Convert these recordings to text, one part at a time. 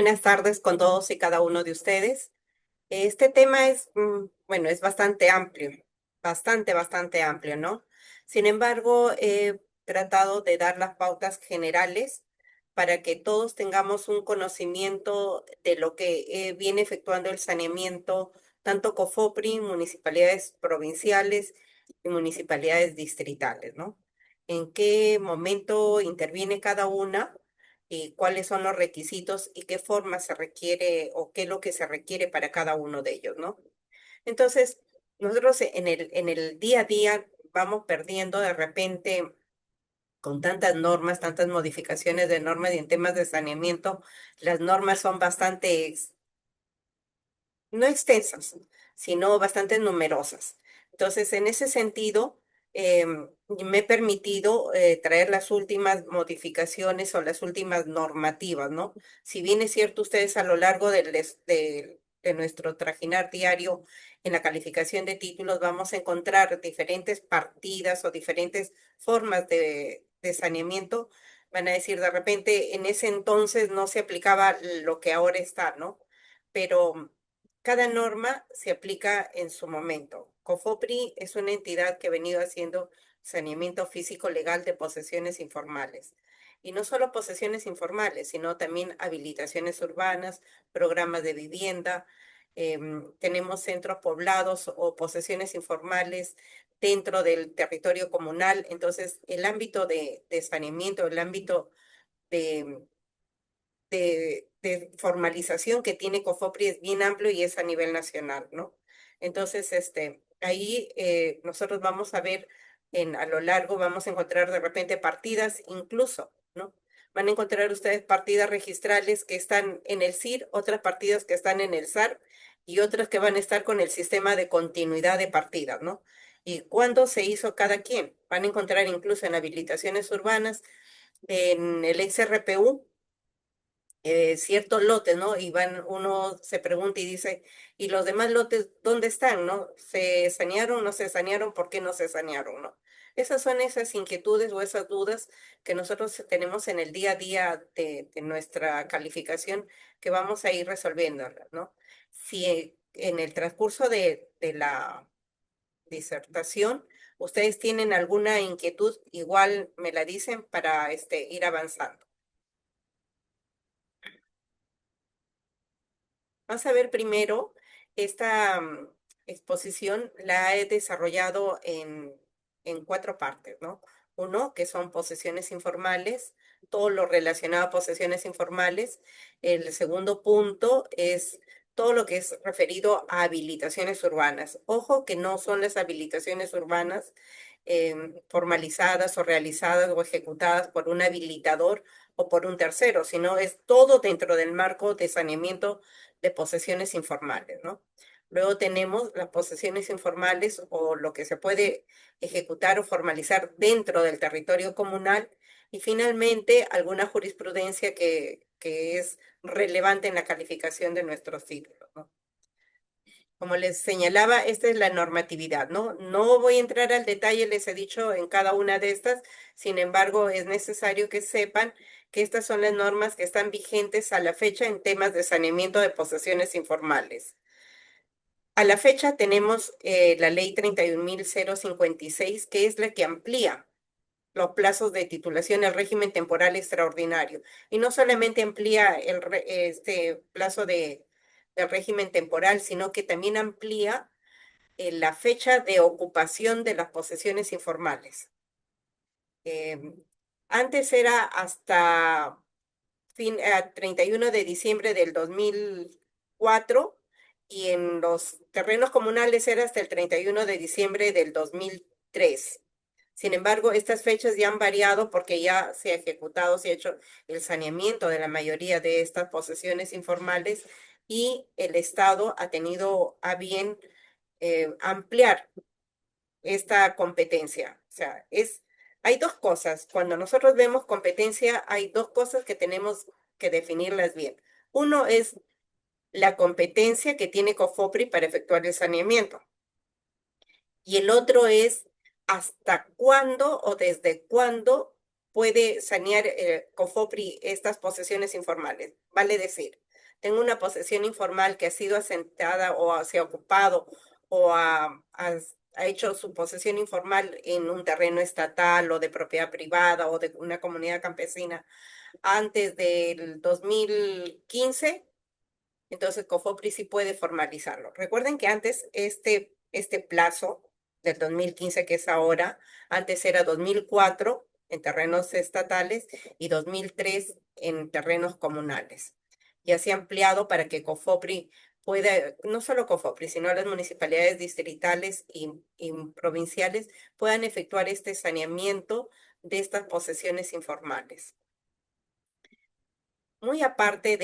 Buenas tardes con todos y cada uno de ustedes. Este tema es, bueno, es bastante amplio, bastante amplio, ¿no? Sin embargo, he tratado de dar las pautas generales para que todos tengamos un conocimiento de lo que viene efectuando el saneamiento, tanto COFOPRI, municipalidades provinciales y municipalidades distritales, ¿no? En qué momento interviene cada una y cuáles son los requisitos y qué forma se requiere o qué es lo que se requiere para cada uno de ellos, ¿no? Entonces, nosotros en el día a día vamos perdiendo de repente con tantas normas, tantas modificaciones de normas y en temas de saneamiento, las normas son bastante no extensas, sino bastante numerosas. Entonces, en ese sentido, me he permitido traer las últimas modificaciones o las últimas normativas, ¿no? Si bien es cierto, ustedes a lo largo de nuestro trajinar diario en la calificación de títulos vamos a encontrar diferentes partidas o diferentes formas de saneamiento, van a decir de repente, en ese entonces no se aplicaba lo que ahora está, ¿no? Pero cada norma se aplica en su momento. COFOPRI es una entidad que ha venido haciendo saneamiento físico legal de posesiones informales. Y no solo posesiones informales, sino también habilitaciones urbanas, programas de vivienda. Tenemos centros poblados o posesiones informales dentro del territorio comunal. Entonces, el ámbito de saneamiento, el ámbito de de formalización que tiene COFOPRI es bien amplio y es a nivel nacional, ¿no? Entonces, ahí nosotros vamos a ver a lo largo, vamos a encontrar de repente partidas incluso, ¿no? Van a encontrar ustedes partidas registrales que están en el CIR, otras partidas que están en el SAR y otras que van a estar con el sistema de continuidad de partidas, ¿no? Y cuándo se hizo cada quien. Van a encontrar incluso en habilitaciones urbanas, en el XRPU, ciertos lotes, ¿no? Y uno se pregunta y dice, ¿y los demás lotes dónde están, no? ¿Se sanearon, no se sanearon? ¿Por qué no se sanearon, no? Esas son esas inquietudes o esas dudas que nosotros tenemos en el día a día de nuestra calificación que vamos a ir resolviéndolas, ¿no? Si en el transcurso de la disertación ustedes tienen alguna inquietud, igual me la dicen para ir avanzando. Vamos a ver primero, esta exposición la he desarrollado en cuatro partes, ¿no? Uno, que son posesiones informales, todo lo relacionado a posesiones informales. El segundo punto es todo lo que es referido a habilitaciones urbanas. Ojo que no son las habilitaciones urbanas formalizadas o realizadas o ejecutadas por un habilitador o por un tercero, sino es todo dentro del marco de saneamiento de posesiones informales, ¿no? Luego tenemos las posesiones informales o lo que se puede ejecutar o formalizar dentro del territorio comunal y finalmente alguna jurisprudencia que es relevante en la calificación de nuestros títulos, ¿no? Como les señalaba, esta es la normatividad, ¿no? No voy a entrar al detalle, les he dicho en cada una de estas, sin embargo, es necesario que sepan que estas son las normas que están vigentes a la fecha en temas de saneamiento de posesiones informales. A la fecha tenemos la ley 31.056, que es la que amplía los plazos de titulación al régimen temporal extraordinario. Y no solamente amplía este plazo del régimen temporal, sino que también amplía la fecha de ocupación de las posesiones informales. Eh, Antes era hasta 31 de diciembre del 2004 y en los terrenos comunales era hasta el 31 de diciembre del 2003. Sin embargo, estas fechas ya han variado porque ya se ha ejecutado, se ha hecho el saneamiento de la mayoría de estas posesiones informales y el Estado ha tenido a bien ampliar esta competencia. O sea, hay dos cosas. Cuando nosotros vemos competencia, hay dos cosas que tenemos que definirlas bien. Uno es la competencia que tiene COFOPRI para efectuar el saneamiento. Y el otro es hasta cuándo o desde cuándo puede sanear COFOPRI estas posesiones informales. Vale decir, tengo una posesión informal que ha sido asentada o se ha ocupado o ha hecho su posesión informal en un terreno estatal o de propiedad privada o de una comunidad campesina antes del 2015, entonces COFOPRI sí puede formalizarlo. Recuerden que antes este plazo del 2015 que es ahora, antes era 2004 en terrenos estatales y 2003 en terrenos comunales. Ya se ha ampliado para que COFOPRI pueda, no solo COFOPRI, sino las municipalidades distritales y provinciales puedan efectuar este saneamiento de estas posesiones informales. Muy aparte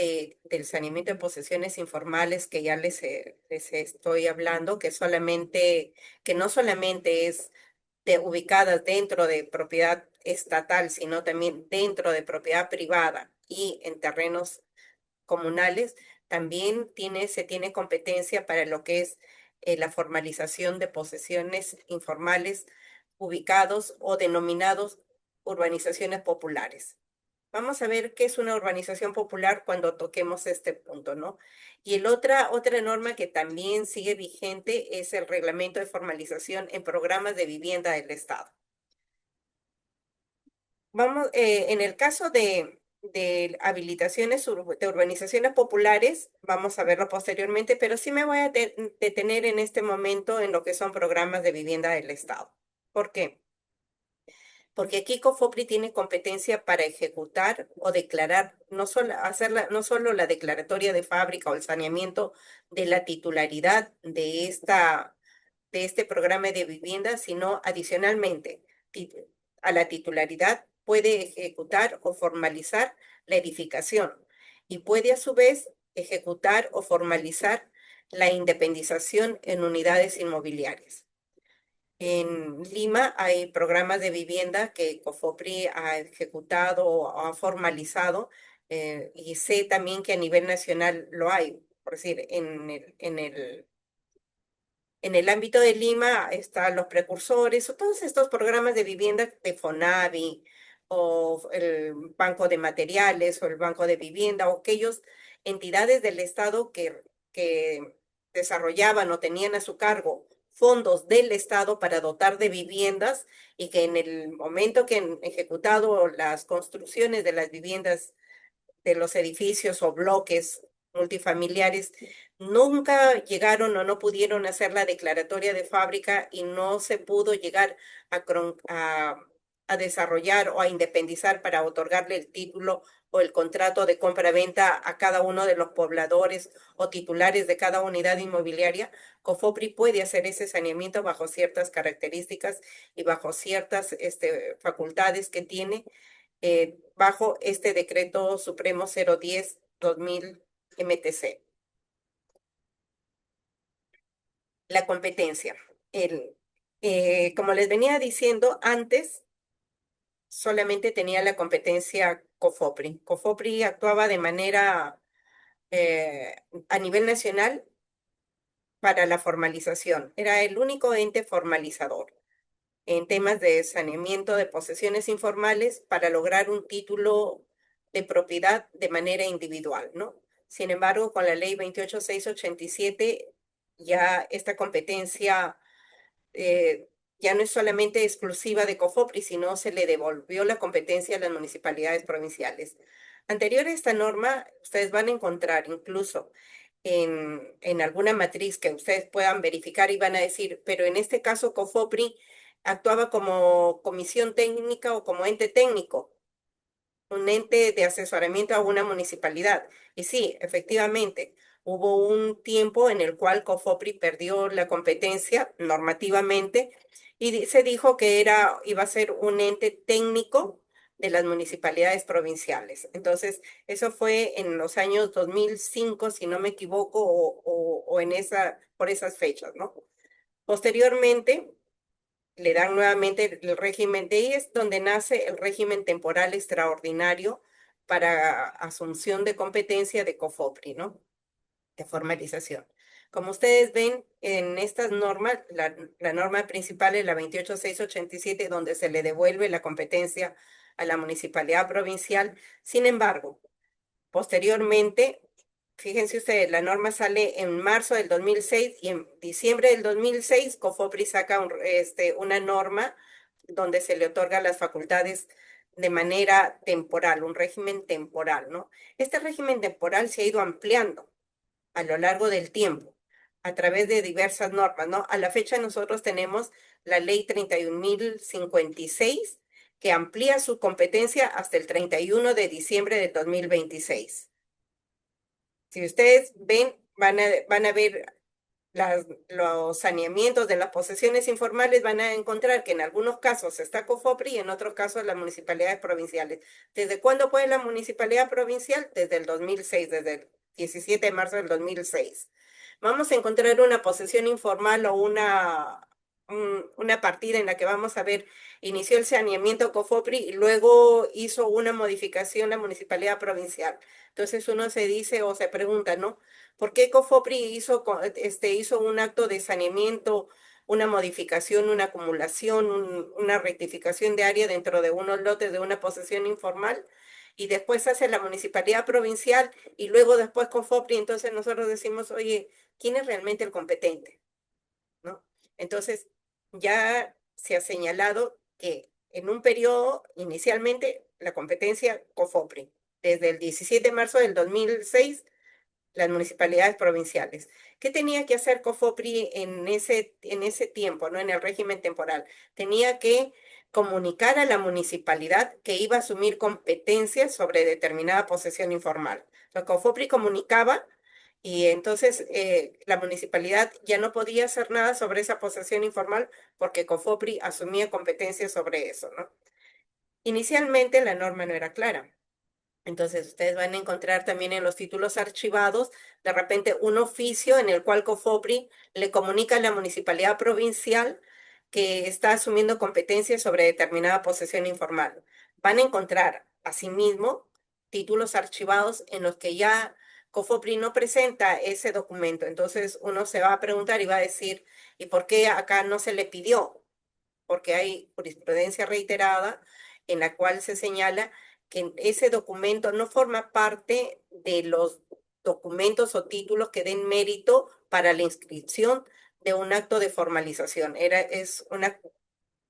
del saneamiento de posesiones informales que ya les estoy hablando, que no solamente es ubicadas dentro de propiedad estatal, sino también dentro de propiedad privada y en terrenos comunales, también se tiene competencia para lo que es la formalización de posesiones informales ubicados o denominados urbanizaciones populares. Vamos a ver qué es una urbanización popular cuando toquemos este punto, ¿no? Y otra norma que también sigue vigente es el reglamento de formalización en programas de vivienda del Estado. Vamos, en el caso de habilitaciones de urbanizaciones populares, vamos a verlo posteriormente, pero sí me voy a detener en este momento en lo que son programas de vivienda del Estado. ¿Por qué? Porque aquí COFOPRI tiene competencia para ejecutar o declarar, no solo la declaratoria de fábrica o el saneamiento de la titularidad de este programa de vivienda, sino adicionalmente ti- a la titularidad puede ejecutar o formalizar la edificación y puede a su vez ejecutar o formalizar la independización en unidades inmobiliarias. En Lima hay programas de vivienda que COFOPRI ha ejecutado o ha formalizado, y sé también que a nivel nacional lo hay. Por decir, en el ámbito de Lima están los precursores o todos estos programas de vivienda de FONAVI o el Banco de Materiales o el Banco de Vivienda o aquellos entidades del Estado que desarrollaban o tenían a su cargo fondos del Estado para dotar de viviendas y que en el momento que han ejecutado las construcciones de las viviendas de los edificios o bloques multifamiliares nunca llegaron o no pudieron hacer la declaratoria de fábrica y no se pudo llegar a desarrollar o a independizar para otorgarle el título o el contrato de compra-venta a cada uno de los pobladores o titulares de cada unidad inmobiliaria. COFOPRI puede hacer ese saneamiento bajo ciertas características y bajo ciertas facultades que tiene bajo este decreto supremo 010/2000 MTC. La competencia. Como les venía diciendo antes, solamente tenía la competencia COFOPRI. COFOPRI actuaba de manera eh, a nivel nacional para la formalización. Era el único ente formalizador en temas de saneamiento de posesiones informales para lograr un título de propiedad de manera individual, ¿no? Sin embargo, con la ley 28687, ya esta competencia ya no es solamente exclusiva de COFOPRI, sino se le devolvió la competencia a las municipalidades provinciales. Anterior a esta norma, ustedes van a encontrar incluso en alguna matriz que ustedes puedan verificar y van a decir, pero en este caso COFOPRI actuaba como comisión técnica o como ente técnico, un ente de asesoramiento a una municipalidad. Y sí, efectivamente, hubo un tiempo en el cual COFOPRI perdió la competencia normativamente y se dijo que iba a ser un ente técnico de las municipalidades provinciales. Entonces, eso fue en los años 2005, si no me equivoco, o por esas fechas, ¿no? Posteriormente, le dan nuevamente el régimen, de ahí es donde nace el régimen temporal extraordinario para asunción de competencia de COFOPRI, ¿no? De formalización. Como ustedes ven en estas normas, la norma principal es la 28687, donde se le devuelve la competencia a la municipalidad provincial. Sin embargo, posteriormente Fíjense ustedes, la norma sale en marzo del 2006 y en diciembre del 2006 COFOPRI saca una norma donde se le otorga las facultades de manera temporal, un régimen temporal, ¿no? Este régimen temporal se ha ido ampliando a lo largo del tiempo a través de diversas normas, ¿no? A la fecha nosotros tenemos la ley 31.056 que amplía su competencia hasta el 31 de diciembre de 2026. Si ustedes ven, van a ver los saneamientos de las posesiones informales, van a encontrar que en algunos casos está COFOPRI y en otros casos las municipalidades provinciales. ¿Desde cuándo fue la municipalidad provincial? Desde el 2006, desde el 17 de marzo del 2006. Vamos a encontrar una posesión informal o una partida en la que vamos a ver, inició el saneamiento COFOPRI y luego hizo una modificación la municipalidad provincial. Entonces uno se dice o se pregunta, ¿no? ¿Por qué COFOPRI hizo un acto de saneamiento, una modificación, una acumulación, una rectificación de área dentro de unos lotes de una posesión informal? Y después hace la municipalidad provincial y luego después COFOPRI, entonces nosotros decimos, oye, ¿quién es realmente el competente? ¿No? Entonces, ya se ha señalado que en un periodo, inicialmente, la competencia COFOPRI, desde el 17 de marzo del 2006 las municipalidades provinciales. ¿Qué tenía que hacer COFOPRI en ese tiempo, ¿no? En el régimen temporal? Tenía que comunicar a la municipalidad que iba a asumir competencias sobre determinada posesión informal. Entonces, COFOPRI comunicaba y entonces la municipalidad ya no podía hacer nada sobre esa posesión informal porque COFOPRI asumía competencias sobre eso, ¿no? Inicialmente la norma no era clara. Entonces, ustedes van a encontrar también en los títulos archivados, de repente, un oficio en el cual COFOPRI le comunica a la municipalidad provincial que está asumiendo competencias sobre determinada posesión informal. Van a encontrar, asimismo, títulos archivados en los que ya COFOPRI no presenta ese documento. Entonces, uno se va a preguntar y va a decir, ¿y por qué acá no se le pidió? Porque hay jurisprudencia reiterada en la cual se señala que ese documento no forma parte de los documentos o títulos que den mérito para la inscripción de un acto de formalización. Es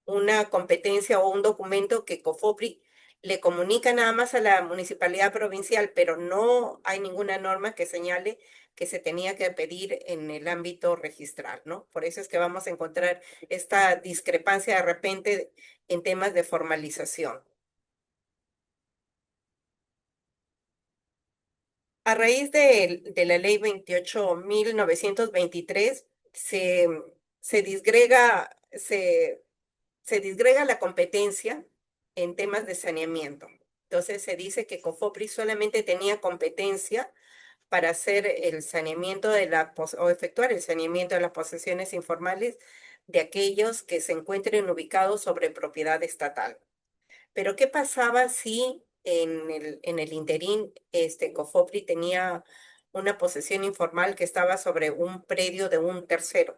una competencia o un documento que COFOPRI le comunica nada más a la municipalidad provincial, pero no hay ninguna norma que señale que se tenía que pedir en el ámbito registral, ¿no? Por eso es que vamos a encontrar esta discrepancia de repente en temas de formalización. A raíz de la ley 28.923 se disgrega, se se disgrega la competencia en temas de saneamiento. Entonces se dice que COFOPRI solamente tenía competencia para hacer el saneamiento o efectuar el saneamiento de las posesiones informales de aquellos que se encuentren ubicados sobre propiedad estatal. Pero ¿qué pasaba si en el interín COFOPRI tenía una posesión informal que estaba sobre un predio de un tercero,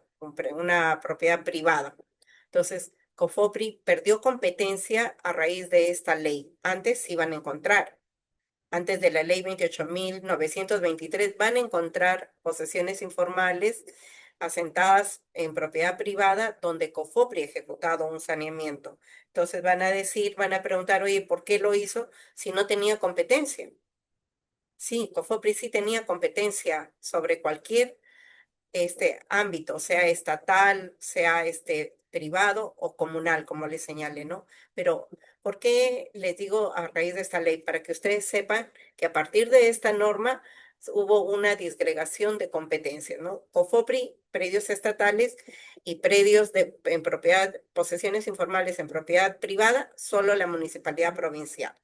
una propiedad privada? Entonces, COFOPRI perdió competencia a raíz de esta ley. Antes iban a encontrar, antes de la ley 28.923, van a encontrar posesiones informales asentadas en propiedad privada donde COFOPRI ha ejecutado un saneamiento. Entonces van a decir, van a preguntar, oye, ¿por qué lo hizo si no tenía competencia? Sí, COFOPRI sí tenía competencia sobre cualquier ámbito, sea estatal, sea privado o comunal, como les señale, ¿no? Pero, ¿por qué les digo a raíz de esta ley? Para que ustedes sepan que a partir de esta norma hubo una disgregación de competencias, ¿no? COFOPRI, predios estatales y predios en propiedad, posesiones informales en propiedad privada, solo la municipalidad provincial.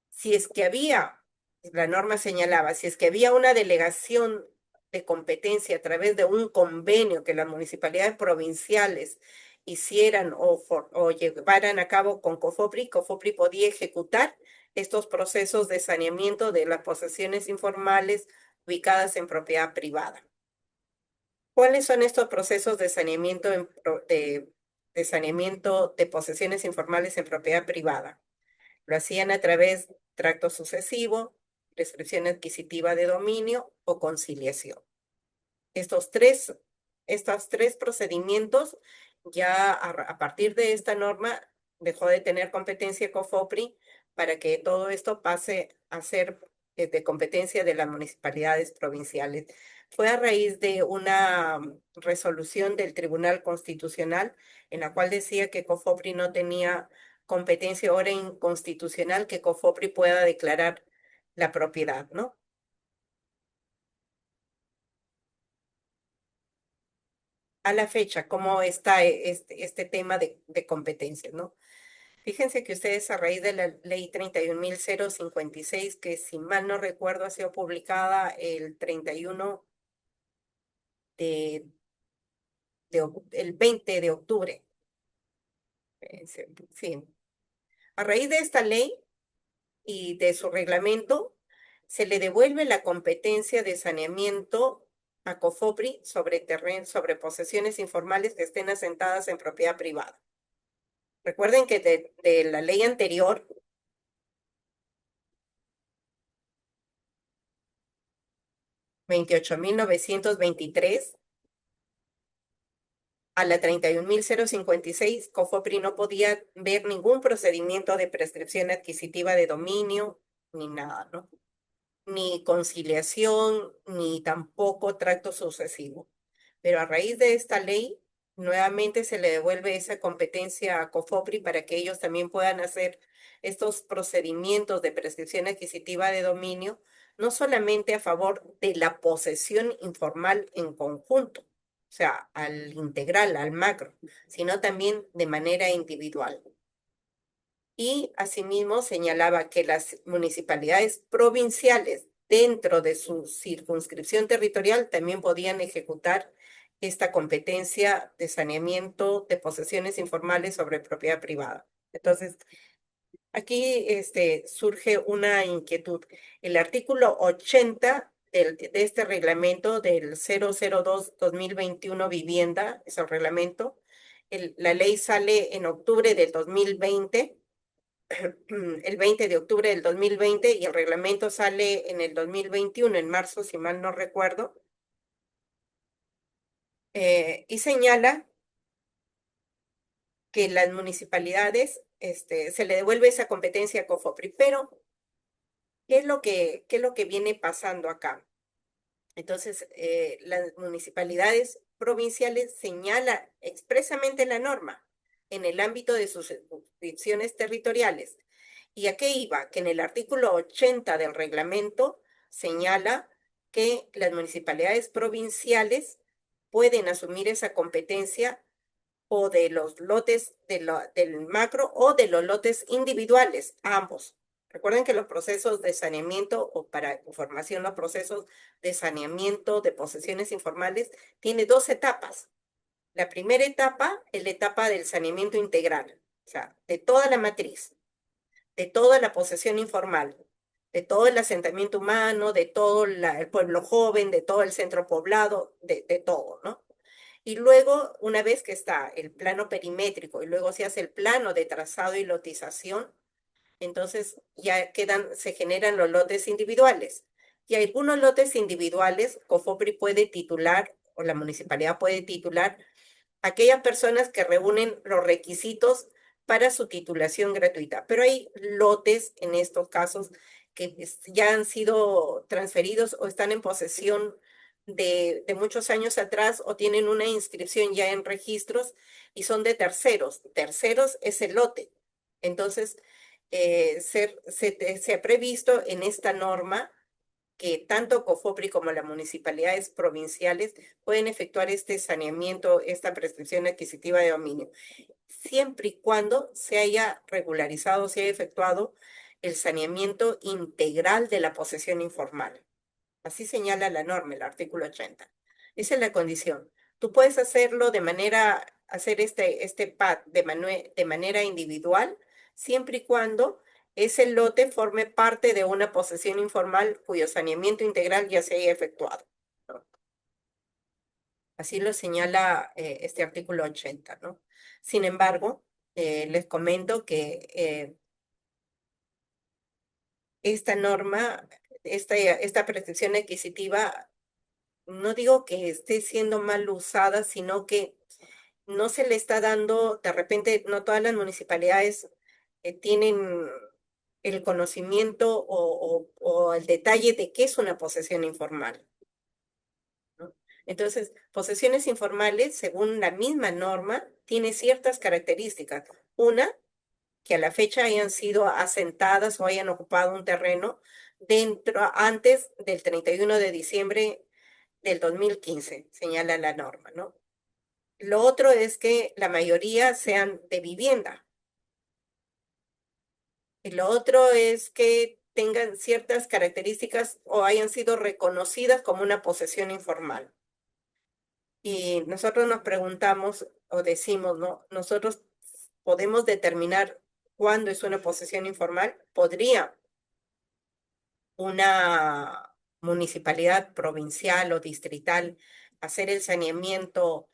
Si es que había, la norma señalaba, si es que había una delegación de competencia a través de un convenio que las municipalidades provinciales hicieran o llevaran a cabo con COFOPRI, COFOPRI podía ejecutar estos procesos de saneamiento de las posesiones informales ubicadas en propiedad privada. ¿Cuáles son estos procesos de saneamiento de saneamiento de posesiones informales en propiedad privada? Lo hacían a través de tracto sucesivo, prescripción adquisitiva de dominio o conciliación. Estos tres, estos tres procedimientos ya a partir de esta norma dejó de tener competencia COFOPRI para que todo esto pase a ser de competencia de las municipalidades provinciales. Fue a raíz de una resolución del Tribunal Constitucional en la cual decía que COFOPRI no tenía competencia, ahora inconstitucional que COFOPRI pueda declarar la propiedad, ¿no? A la fecha, cómo está este tema de competencias, ¿no? Fíjense que ustedes a raíz de la ley 31.056, que si mal no recuerdo ha sido publicada el 31 de, el 20 de octubre. Sí. A raíz de esta ley y de su reglamento, se le devuelve la competencia de saneamiento a COFOPRI sobre sobre posesiones informales que estén asentadas en propiedad privada. Recuerden que de la ley anterior, 28.923, a la 31.056, COFOPRI no podía ver ningún procedimiento de prescripción adquisitiva de dominio, ni nada, ¿no? Ni conciliación, ni tampoco tracto sucesivo. Pero a raíz de esta ley, nuevamente se le devuelve esa competencia a COFOPRI para que ellos también puedan hacer estos procedimientos de prescripción adquisitiva de dominio, no solamente a favor de la posesión informal en conjunto, o sea, al integral, al macro, sino también de manera individual. Y asimismo señalaba que las municipalidades provinciales dentro de su circunscripción territorial también podían ejecutar esta competencia de saneamiento de posesiones informales sobre propiedad privada. Entonces, aquí surge una inquietud. El artículo 80 de este reglamento del 002-2021 vivienda, es el reglamento, la ley sale en octubre del 2020, el 20 de octubre del 2020 y el reglamento sale en el 2021, en marzo, si mal no recuerdo, y señala que las municipalidades se le devuelve esa competencia a COFOPRI. Pero, qué es lo que viene pasando acá? Entonces, las municipalidades provinciales señala expresamente la norma en el ámbito de sus circunscripciones territoriales. ¿Y a qué iba? Que en el artículo 80 del reglamento señala que las municipalidades provinciales pueden asumir esa competencia o de los lotes del macro o de los lotes individuales, ambos. Recuerden que los procesos de saneamiento, o para información, los procesos de saneamiento de posesiones informales, tiene dos etapas. La primera etapa es la etapa del saneamiento integral, o sea, de toda la matriz, de toda la posesión informal, de todo el asentamiento humano, de todo el pueblo joven, de todo el centro poblado, de todo, ¿no? Y luego, una vez que está el plano perimétrico y luego se hace el plano de trazado y lotización, entonces ya se generan los lotes individuales. Y algunos lotes individuales, COFOPRI puede titular, o la municipalidad puede titular, aquellas personas que reúnen los requisitos para su titulación gratuita. Pero hay lotes en estos casos que ya han sido transferidos o están en posesión de muchos años atrás o tienen una inscripción ya en registros y son de terceros. Terceros es el lote. Entonces, se ha previsto en esta norma que tanto COFOPRI como las municipalidades provinciales pueden efectuar este saneamiento, esta prescripción adquisitiva de dominio, siempre y cuando se haya regularizado, se haya efectuado el saneamiento integral de la posesión informal. Así señala la norma, el artículo 80. Esa es la condición. Tú puedes hacerlo hacer este PAD de manera individual, siempre y cuando ese lote forme parte de una posesión informal cuyo saneamiento integral ya se haya efectuado, ¿no? Así lo señala este artículo 80, ¿no? Sin embargo, les comento que esta norma esta prescripción adquisitiva, no digo que esté siendo mal usada, sino que no se le está dando, de repente, no todas las municipalidades tienen el conocimiento o el detalle de qué es una posesión informal, ¿no? Entonces, posesiones informales, según la misma norma, tiene ciertas características. Una, que a la fecha hayan sido asentadas o hayan ocupado un terreno antes del 31 de diciembre del 2015, señala la norma, ¿no? Lo otro es que la mayoría sean de vivienda. Y lo otro es que tengan ciertas características o hayan sido reconocidas como una posesión informal. Y nosotros nos preguntamos o decimos, ¿no? Nosotros podemos determinar cuándo es una posesión informal. ¿Podría una municipalidad provincial o distrital hacer el saneamiento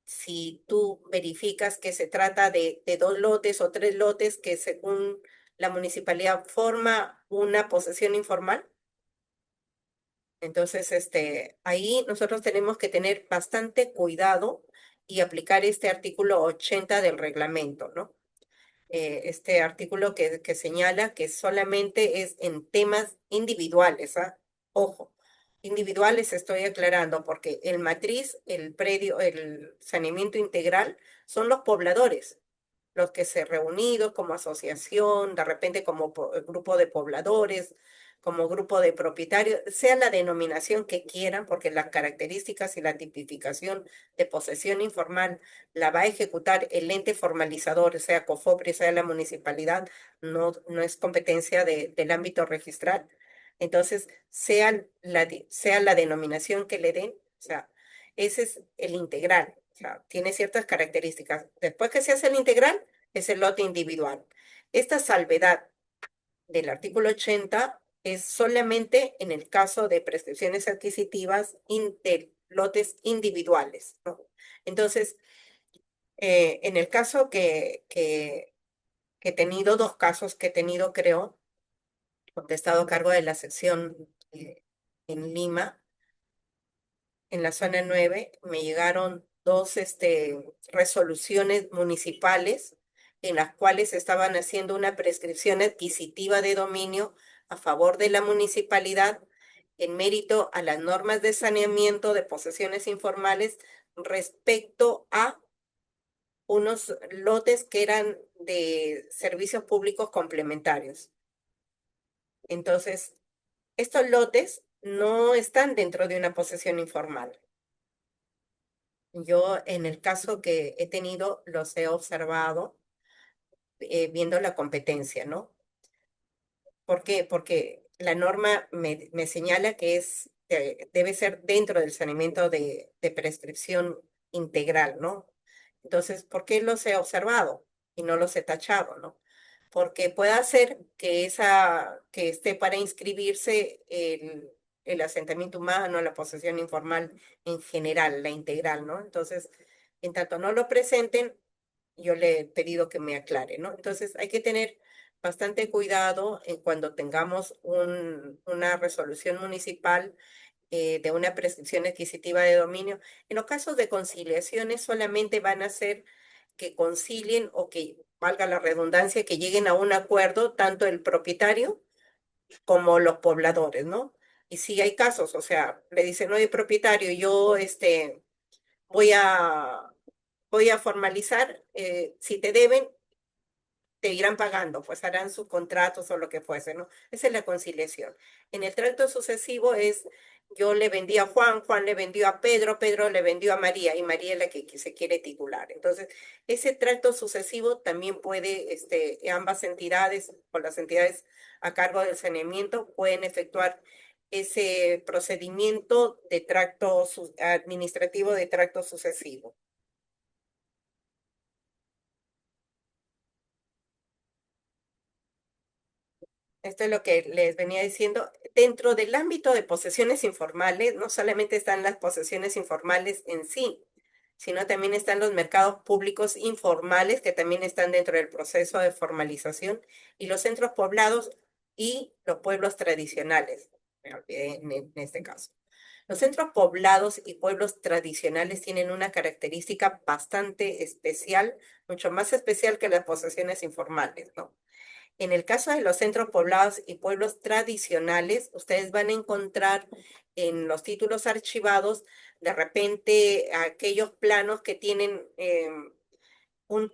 si tú verificas que se trata de dos lotes o tres lotes que según la municipalidad forma una posesión informal? Entonces, ahí nosotros tenemos que tener bastante cuidado y aplicar este artículo 80 del reglamento, ¿no? Este artículo que señala que solamente es en temas individuales, ¿ah? Ojo, individuales estoy aclarando porque el matriz, el predio, el saneamiento integral son los pobladores, los que se reunidos como asociación, de repente como grupo de pobladores, como grupo de propietarios, sea la denominación que quieran, porque las características y la tipificación de posesión informal la va a ejecutar el ente formalizador, sea COFOPRI, sea la municipalidad, no es competencia del ámbito registral. Entonces, sea la denominación que le den, o sea, ese es el integral, o sea, tiene ciertas características. Después que se hace el integral, es el lote individual. Esta salvedad del artículo 80 es solamente en el caso de prescripciones adquisitivas de lotes individuales, ¿no? Entonces, en el caso que he tenido, dos casos que he tenido, creo, donde he estado a cargo de la sección en Lima, en la zona 9 me llegaron dos resoluciones municipales en las cuales estaban haciendo una prescripción adquisitiva de dominio a favor de la municipalidad en mérito a las normas de saneamiento de posesiones informales respecto a unos lotes que eran de servicios públicos complementarios. Entonces, estos lotes no están dentro de una posesión informal. Yo en el caso que he tenido los he observado viendo la competencia, ¿no? ¿Por qué? Porque la norma me señala que debe ser dentro del saneamiento de prescripción integral, ¿no? Entonces, ¿por qué los he observado y no los he tachado, ¿no? Porque puede ser que esté para inscribirse el asentamiento humano, la posesión informal en general, la integral, ¿no? Entonces, en tanto no lo presenten, yo le he pedido que me aclare, ¿no? Entonces, hay que tener bastante cuidado en cuando tengamos una resolución municipal de una prescripción adquisitiva de dominio. En los casos de conciliaciones solamente van a ser que concilien o que, valga la redundancia, que lleguen a un acuerdo tanto el propietario como los pobladores, ¿no? Y si hay casos, o sea, le dicen, oye, propietario, yo voy a, voy a formalizar, si te deben, te irán pagando, pues harán sus contratos o lo que fuese, ¿no? Esa es la conciliación. En el tracto sucesivo es, yo le vendí a Juan, Juan le vendió a Pedro, Pedro le vendió a María y María es la que se quiere titular. Entonces, ese tracto sucesivo también puede, ambas entidades o las entidades a cargo del saneamiento pueden efectuar ese procedimiento de administrativo de tracto sucesivo. Esto es lo que les venía diciendo. Dentro del ámbito de posesiones informales, no solamente están las posesiones informales en sí, sino también están los mercados públicos informales que también están dentro del proceso de formalización y los centros poblados y los pueblos tradicionales. me olvidé en este caso. Los centros poblados y pueblos tradicionales tienen una característica bastante especial, mucho más especial que las posesiones informales, ¿no? En el caso de los centros poblados y pueblos tradicionales, ustedes van a encontrar en los títulos archivados de repente aquellos planos que tienen un,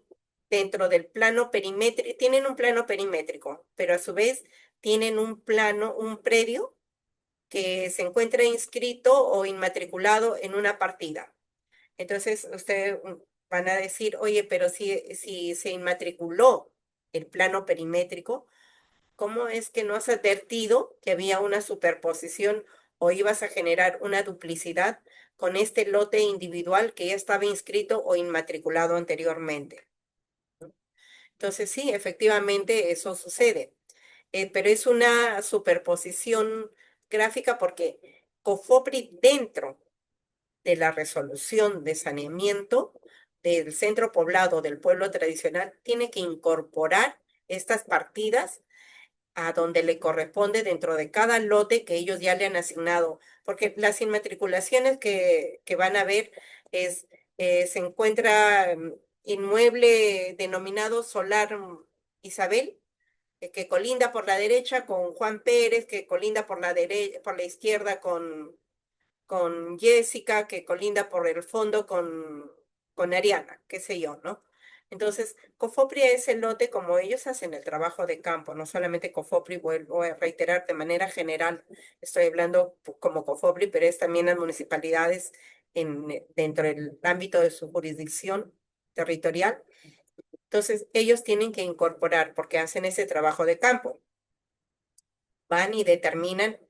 dentro del plano perimétrico, tienen un plano perimétrico, pero a su vez tienen un plano, un predio que se encuentra inscrito o inmatriculado en una partida. Entonces, ustedes van a decir, oye, pero si se inmatriculó el plano perimétrico, ¿cómo es que no has advertido que había una superposición o ibas a generar una duplicidad con este lote individual que ya estaba inscrito o inmatriculado anteriormente? Entonces, sí, efectivamente eso sucede. Pero es una superposición gráfica porque COFOPRI dentro de la resolución de saneamiento del centro poblado del pueblo tradicional tiene que incorporar estas partidas a donde le corresponde dentro de cada lote que ellos ya le han asignado, porque las inmatriculaciones que van a ver es, se encuentra inmueble denominado Solar Isabel, que colinda por la derecha con Juan Pérez, que colinda por la por la izquierda con Jessica, que colinda por el fondo con Ariana, qué sé yo, ¿no? Entonces, Cofopri es el lote como ellos hacen el trabajo de campo, no solamente Cofopri, vuelvo a reiterar de manera general, estoy hablando como Cofopri, pero es también las municipalidades dentro del ámbito de su jurisdicción territorial. Entonces, ellos tienen que incorporar, porque hacen ese trabajo de campo, van y determinan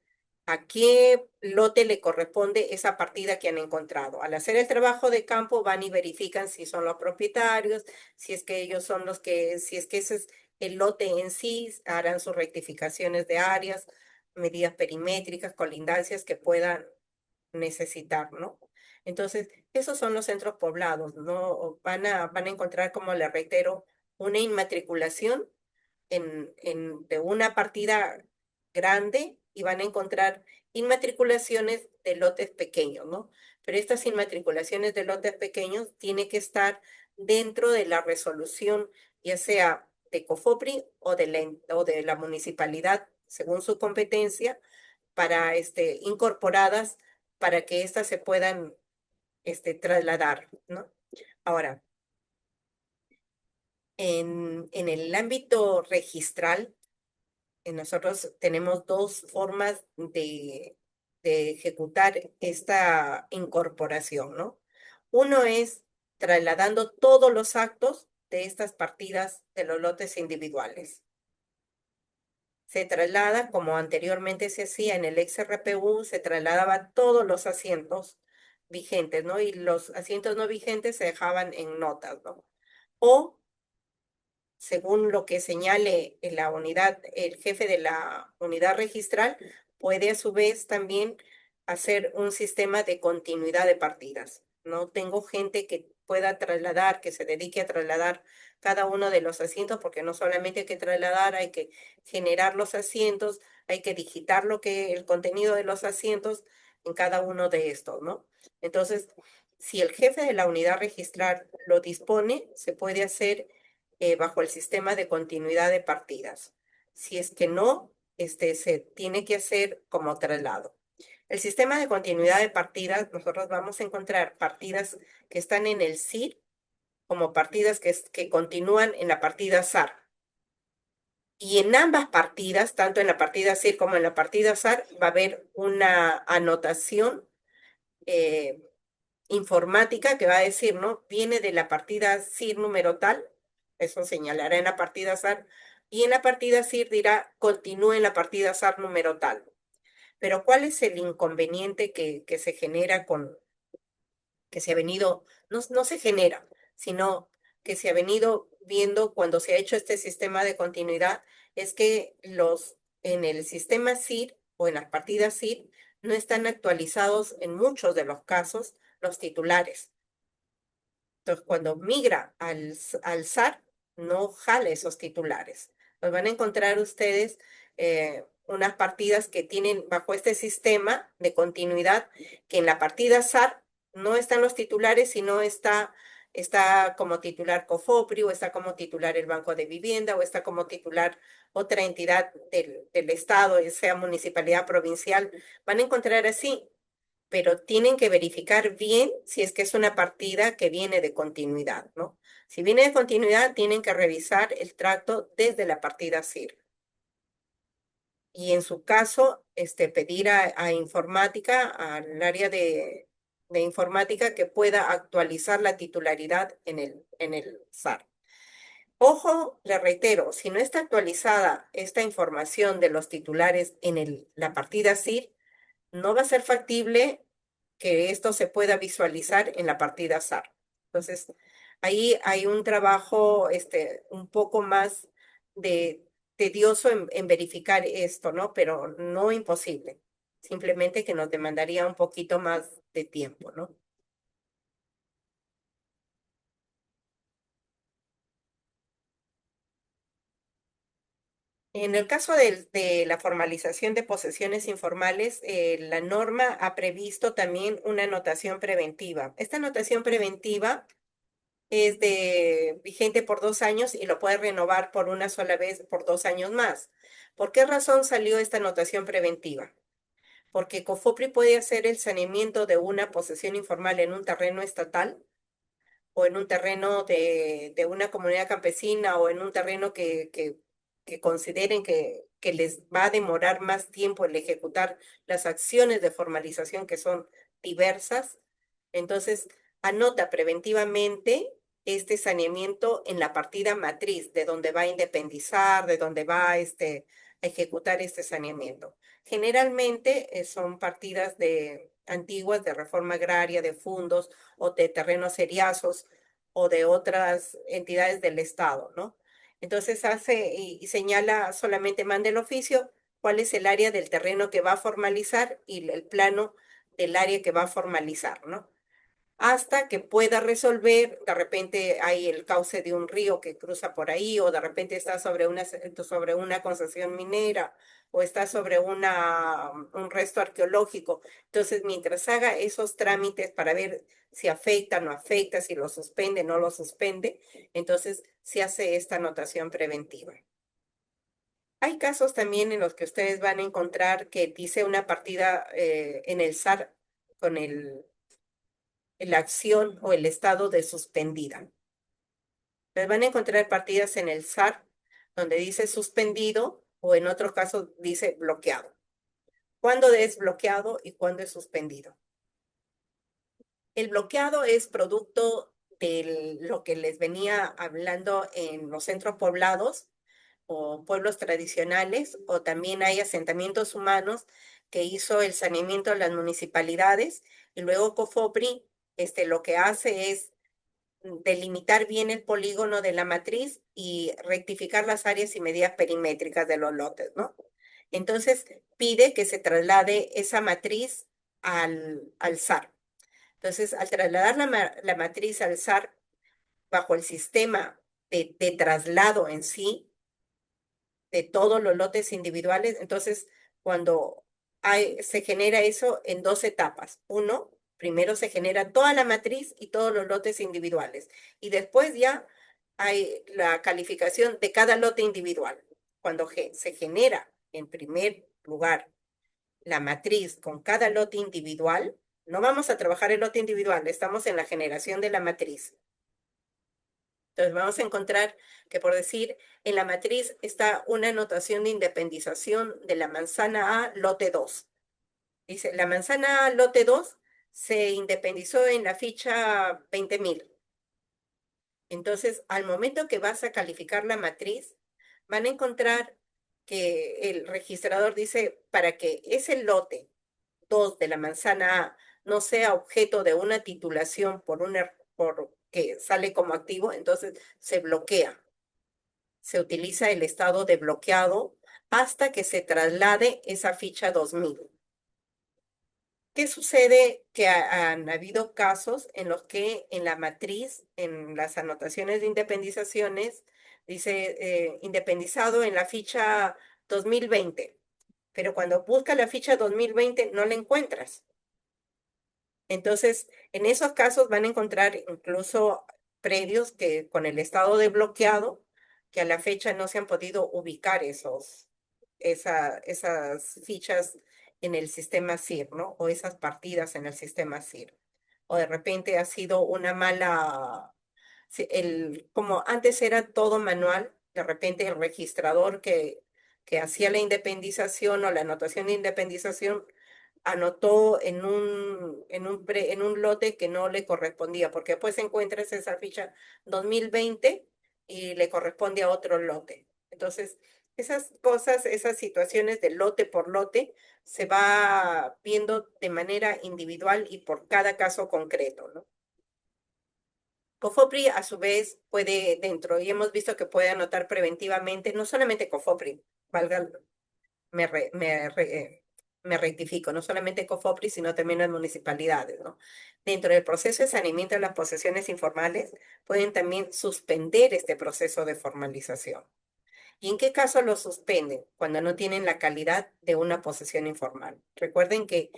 a qué lote le corresponde esa partida que han encontrado. Al hacer el trabajo de campo, van y verifican si son los propietarios, si es que ellos son los que, si es que ese es el lote en sí, harán sus rectificaciones de áreas, medidas perimétricas, colindancias que puedan necesitar, ¿no? Entonces, esos son los centros poblados, ¿no? Van a encontrar, como le reitero, una inmatriculación de una partida grande y van a encontrar inmatriculaciones de lotes pequeños, ¿no? Pero estas inmatriculaciones de lotes pequeños tienen que estar dentro de la resolución, ya sea de COFOPRI o de la municipalidad, según su competencia, para incorporadas para que éstas se puedan trasladar, ¿no? Ahora, en el ámbito registral, nosotros tenemos dos formas de ejecutar esta incorporación, ¿no? Uno es trasladando todos los actos de estas partidas de los lotes individuales. Se traslada, como anteriormente se hacía en el ex-RPU, se trasladaban todos los asientos vigentes, ¿no? Y los asientos no vigentes se dejaban en notas, ¿no? O según lo que señale en la unidad, el jefe de la unidad registral puede a su vez también hacer un sistema de continuidad de partidas. No tengo gente que pueda trasladar, que se dedique a trasladar cada uno de los asientos, porque no solamente hay que trasladar, hay que generar los asientos, hay que digitar el contenido de los asientos en cada uno de estos, ¿no? Entonces, si el jefe de la unidad registral lo dispone, se puede hacer bajo el sistema de continuidad de partidas. Si es que no, se tiene que hacer como traslado. El sistema de continuidad de partidas, nosotros vamos a encontrar partidas que están en el CIR como partidas que continúan en la partida SAR. Y en ambas partidas, tanto en la partida CIR como en la partida SAR, va a haber una anotación eh, informática que va a decir, ¿no? Viene de la partida CIR número tal, eso señalará en la partida SAR, y en la partida CIR dirá, continúe en la partida SAR número tal. Pero ¿cuál es el inconveniente que se genera que se ha venido, no se genera, sino que se ha venido viendo cuando se ha hecho este sistema de continuidad, es que en el sistema CIR o en las partidas CIR no están actualizados en muchos de los casos los titulares. Entonces, cuando migra al SAR, no jala esos titulares. Los van a encontrar ustedes unas partidas que tienen bajo este sistema de continuidad, que en la partida SAR no están los titulares, sino está como titular COFOPRI, o está como titular el Banco de Vivienda, o está como titular otra entidad del Estado, ya sea municipalidad provincial. Van a encontrar así, pero tienen que verificar bien si es que es una partida que viene de continuidad, ¿no? Si viene de continuidad, tienen que revisar el tracto desde la partida SIR. Y en su caso, pedir a informática, al área de informática, que pueda actualizar la titularidad en el SAR. Ojo, le reitero, si no está actualizada esta información de los titulares en la partida SIR, no va a ser factible que esto se pueda visualizar en la partida SAR. Entonces, ahí hay un trabajo un poco más de tedioso en verificar esto, ¿no? Pero no imposible. Simplemente que nos demandaría un poquito más de tiempo, ¿no? En el caso de la formalización de posesiones informales, la norma ha previsto también una anotación preventiva. Esta anotación preventiva es vigente por 2 años y lo puede renovar por una sola vez por 2 años más. ¿Por qué razón salió esta anotación preventiva? Porque COFOPRI puede hacer el saneamiento de una posesión informal en un terreno estatal, o en un terreno de una comunidad campesina, o en un terreno que consideren que les va a demorar más tiempo el ejecutar las acciones de formalización, que son diversas. Entonces, anota preventivamente este saneamiento en la partida matriz, de donde va a independizar, de donde va a ejecutar este saneamiento. Generalmente son partidas antiguas de reforma agraria, de fundos, o de terrenos seriazos, o de otras entidades del Estado, ¿no? Entonces hace y señala, solamente manda el oficio, cuál es el área del terreno que va a formalizar y el plano del área que va a formalizar, ¿no? Hasta que pueda resolver. De repente hay el cauce de un río que cruza por ahí, o de repente está sobre una concesión minera, o está sobre un resto arqueológico. Entonces, mientras haga esos trámites para ver si afecta, no afecta, si lo suspende, no lo suspende, entonces se hace esta anotación preventiva. Hay casos también en los que ustedes van a encontrar que dice una partida en el SAR con la acción o el estado de suspendida. Les van a encontrar partidas en el SAR donde dice suspendido, o en otros casos dice bloqueado. ¿Cuándo es bloqueado y cuándo es suspendido? El bloqueado es producto de lo que les venía hablando en los centros poblados o pueblos tradicionales, o también hay asentamientos humanos que hizo el saneamiento de las municipalidades, y luego COFOPRI lo que hace es delimitar bien el polígono de la matriz y rectificar las áreas y medidas perimétricas de los lotes, ¿no? Entonces pide que se traslade esa matriz al SAR. Entonces, al trasladar la matriz al SAR bajo el sistema de traslado en sí de todos los lotes individuales, entonces cuando se genera eso en dos etapas. Uno, primero se genera toda la matriz y todos los lotes individuales, y después ya hay la calificación de cada lote individual. Cuando se genera en primer lugar la matriz con cada lote individual, no vamos a trabajar el lote individual, estamos en la generación de la matriz. Entonces vamos a encontrar que, por decir, en la matriz está una anotación de independización de la manzana A, lote 2. Dice, la manzana A, lote 2, se independizó en la ficha 20.000. Entonces, al momento que vas a calificar la matriz, van a encontrar que el registrador dice, para que ese lote 2 de la manzana A no sea objeto de una titulación por que sale como activo, entonces se bloquea. Se utiliza el estado de bloqueado hasta que se traslade esa ficha 2000. ¿Qué sucede? Que han habido casos en los que en la matriz, en las anotaciones de independizaciones, dice independizado en la ficha 2020. pero cuando busca la ficha 2020 no la encuentras. Entonces, en esos casos van a encontrar incluso predios que con el estado de bloqueado, que a la fecha no se han podido ubicar esas fichas en el sistema SIR, ¿no? O esas partidas en el sistema SIR. O de repente ha sido una mala, como antes era todo manual, de repente el registrador que hacía la independización o la anotación de independización anotó en un lote que no le correspondía, porque después encuentras esa ficha 2020 y le corresponde a otro lote. Entonces, esas cosas, esas situaciones de lote por lote, se va viendo de manera individual y por cada caso concreto, ¿no? COFOPRI, a su vez, puede dentro, y hemos visto que puede anotar preventivamente, no solamente COFOPRI, valga me, re- me, re- me rectifico, no solamente COFOPRI, sino también las municipalidades, ¿no? Dentro del proceso de saneamiento de las posesiones informales, pueden también suspender este proceso de formalización. ¿Y en qué caso lo suspenden? Cuando no tienen la calidad de una posesión informal. Recuerden que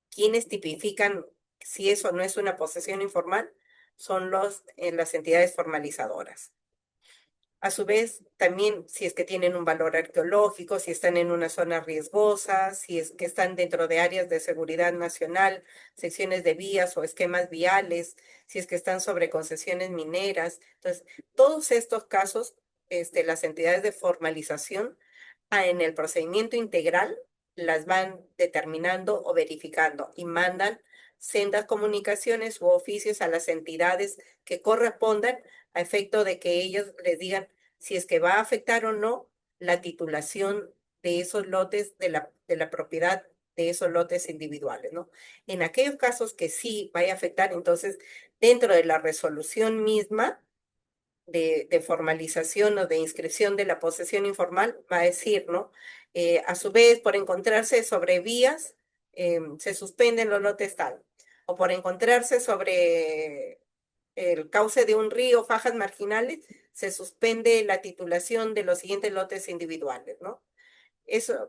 quienes tipifican si eso no es una posesión informal son las entidades formalizadoras. A su vez, también si es que tienen un valor arqueológico, si están en una zona riesgosa, si es que están dentro de áreas de seguridad nacional, secciones de vías o esquemas viales, si es que están sobre concesiones mineras. Entonces, todos estos casos, las entidades de formalización en el procedimiento integral las van determinando o verificando y mandan sendas comunicaciones u oficios a las entidades que correspondan a efecto de que ellos les digan si es que va a afectar o no la titulación de esos lotes, de la propiedad de esos lotes individuales, ¿no? En aquellos casos que sí vaya a afectar, entonces, dentro de la resolución misma, de formalización o de inscripción de la posesión informal, va a decir, ¿no? A su vez, por encontrarse sobre vías, se suspenden los lotes tal, o por encontrarse sobre el cauce de un río, fajas marginales, se suspende la titulación de los siguientes lotes individuales, ¿no?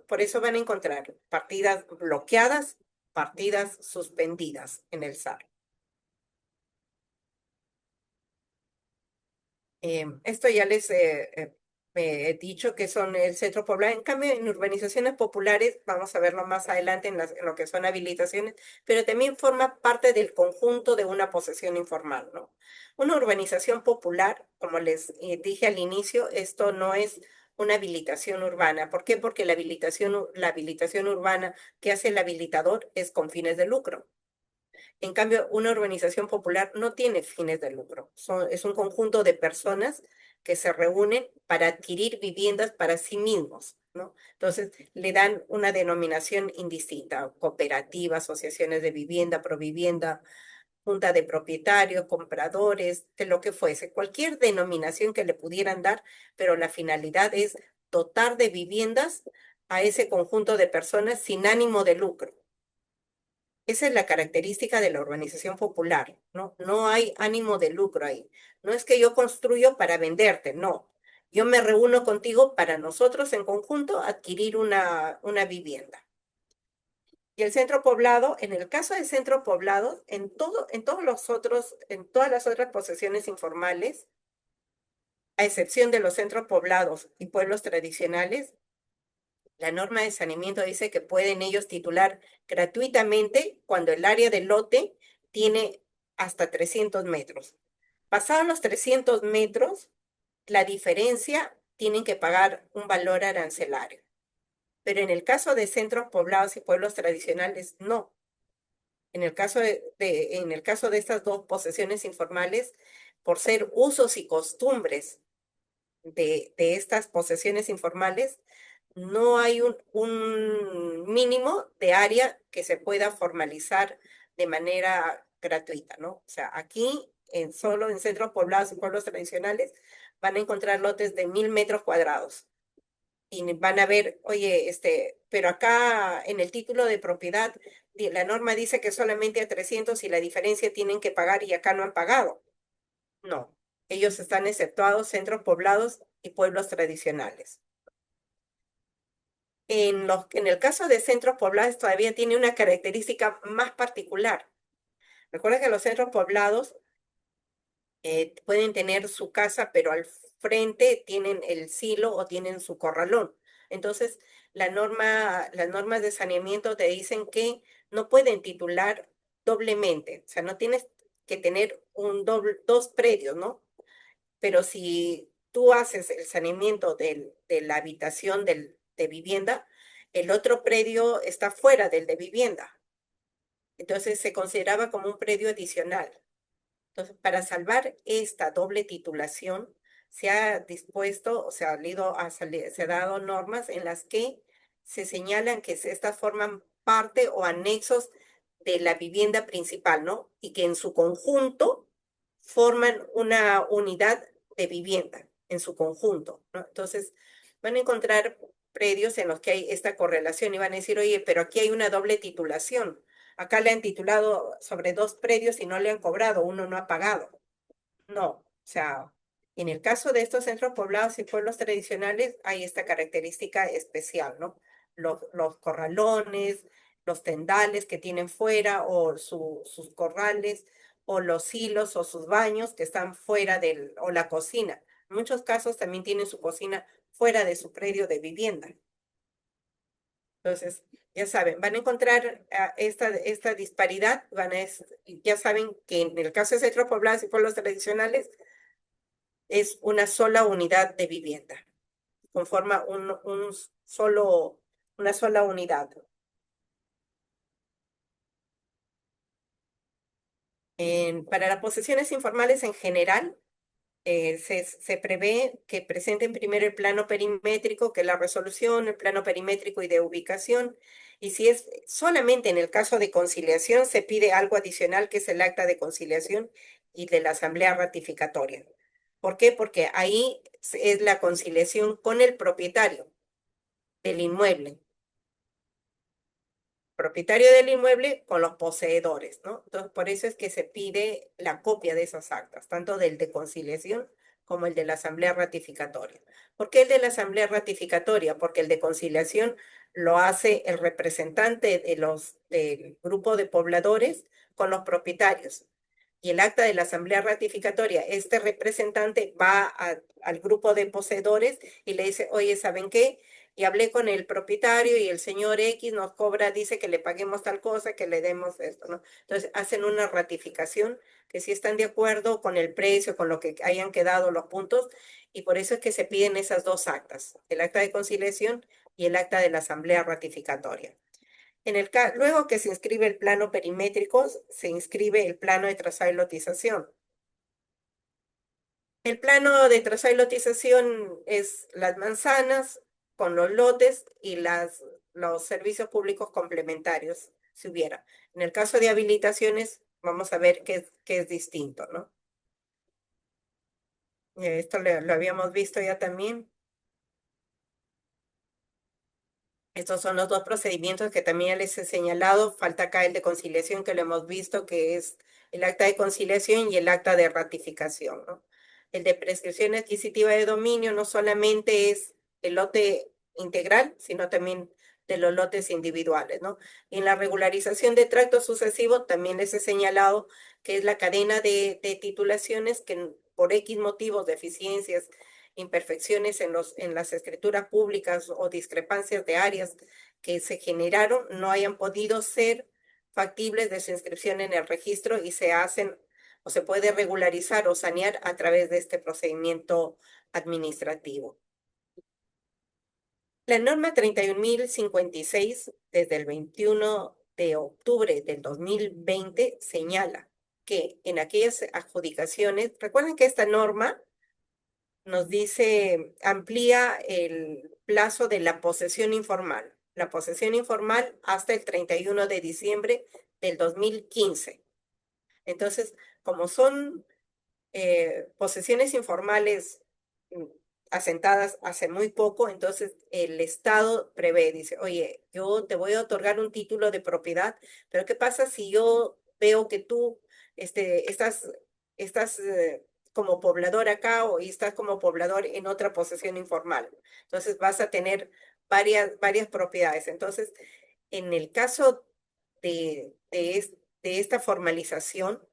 Por eso van a encontrar partidas bloqueadas, partidas suspendidas en el SAR. Esto ya les he dicho que son el centro poblado. En cambio, en urbanizaciones populares, vamos a verlo más adelante en lo que son habilitaciones, pero también forma parte del conjunto de una posesión informal, ¿no? Una urbanización popular, como les dije al inicio, esto no es una habilitación urbana. ¿Por qué? Porque la habilitación urbana que hace el habilitador es con fines de lucro. En cambio, una organización popular no tiene fines de lucro. Es un conjunto de personas que se reúnen para adquirir viviendas para sí mismos, ¿no? Entonces, le dan una denominación indistinta: cooperativa, asociaciones de vivienda, provivienda, junta de propietarios, compradores, de lo que fuese, cualquier denominación que le pudieran dar, pero la finalidad es dotar de viviendas a ese conjunto de personas sin ánimo de lucro. Esa es la característica de la urbanización popular, ¿no? No hay ánimo de lucro ahí. No es que yo construyo para venderte, no. Yo me reúno contigo para nosotros en conjunto adquirir una vivienda. Y el centro poblado, en el caso del centro poblado, en todas las otras posesiones informales, a excepción de los centros poblados y pueblos tradicionales, la norma de saneamiento dice que pueden ellos titular gratuitamente cuando el área del lote tiene hasta 300 metros. Pasados los 300 metros, la diferencia tienen que pagar un valor arancelario. Pero en el caso de centros poblados y pueblos tradicionales, no. En el caso de estas dos posesiones informales, por ser usos y costumbres de estas posesiones informales, no hay un mínimo de área que se pueda formalizar de manera gratuita, ¿no? O sea, aquí, solo en centros poblados y pueblos tradicionales, van a encontrar lotes de 1.000 metros cuadrados. Y van a ver, oye, pero acá en el título de propiedad, la norma dice que solamente a 300 y la diferencia tienen que pagar y acá no han pagado. No, ellos están exceptuados centros poblados y pueblos tradicionales. En el caso de centros poblados todavía tiene una característica más particular. Recuerda que los centros poblados pueden tener su casa, pero al frente tienen el silo o tienen su corralón. Entonces, las normas de saneamiento te dicen que no pueden titular doblemente, o sea, no tienes que tener dos predios, ¿no? Pero si tú haces el saneamiento de la habitación de vivienda, el otro predio está fuera del de vivienda. Entonces se consideraba como un predio adicional. Entonces, para salvar esta doble titulación, se ha dispuesto, o se ha se ha dado normas en las que se señalan que estas forman parte o anexos de la vivienda principal, ¿no? Y que en su conjunto forman una unidad de vivienda, en su conjunto, ¿no? Entonces, van a encontrar predios en los que hay esta correlación y van a decir, oye, pero aquí hay una doble titulación. Acá le han titulado sobre dos predios y no le han cobrado, uno no ha pagado. No, o sea, en el caso de estos centros poblados y pueblos tradicionales hay esta característica especial, ¿no? Los corralones, los tendales que tienen fuera o sus corrales o los silos o sus baños que están fuera o la cocina. En muchos casos también tienen su cocina fuera de su predio de vivienda. Entonces, ya saben, van a encontrar esta disparidad, ya saben que en el caso de centros poblados y pueblos tradicionales es una sola unidad de vivienda, conforma una sola unidad. Para las posesiones informales en general, se prevé que presenten primero el plano perimétrico, que es la resolución, el plano perimétrico y de ubicación, y si es solamente en el caso de conciliación, se pide algo adicional que es el acta de conciliación y de la asamblea ratificatoria. ¿Por qué? Porque ahí es la conciliación con el propietario del inmueble, propietario del inmueble con los poseedores, ¿no? Entonces, por eso es que se pide la copia de esas actas, tanto del de conciliación como el de la asamblea ratificatoria. ¿Por qué el de la asamblea ratificatoria? Porque el de conciliación lo hace el representante del grupo de pobladores con los propietarios. Y el acta de la asamblea ratificatoria, este representante va al grupo de poseedores y le dice, oye, ¿saben qué? Y hablé con el propietario y el señor X nos cobra, dice que le paguemos tal cosa, que le demos esto, ¿no? Entonces hacen una ratificación que si están de acuerdo con el precio, con lo que hayan quedado los puntos, y por eso es que se piden esas dos actas, el acta de conciliación y el acta de la asamblea ratificatoria. Luego que se inscribe el plano perimétrico, se inscribe el plano de trazado y lotización. El plano de trazado y lotización es las manzanas con los lotes y los servicios públicos complementarios, si hubiera. En el caso de habilitaciones, vamos a ver qué es distinto, ¿no? Esto lo habíamos visto ya también. Estos son los dos procedimientos que también ya les he señalado. Falta acá el de conciliación que lo hemos visto, que es el acta de conciliación y el acta de ratificación, ¿no? El de prescripción adquisitiva de dominio no solamente es el lote integral, sino también de los lotes individuales, ¿no? Y en la regularización de tracto sucesivo también les he señalado que es la cadena de titulaciones que por X motivos, deficiencias, imperfecciones en las escrituras públicas o discrepancias de áreas que se generaron no hayan podido ser factibles de su inscripción en el registro y se hacen o se puede regularizar o sanear a través de este procedimiento administrativo. La norma 31.056 desde el 21 de octubre del 2020 señala que en aquellas adjudicaciones, recuerden que esta norma nos dice, amplía el plazo de la posesión informal. La posesión informal hasta el 31 de diciembre del 2015. Entonces, como son posesiones informales mm, asentadas hace muy poco, entonces el Estado prevé, dice, oye, yo te voy a otorgar un título de propiedad, pero ¿qué pasa si yo veo que tú estás como poblador acá y estás como poblador en otra posesión informal? Entonces vas a tener varias propiedades. Entonces, en el caso de esta formalización,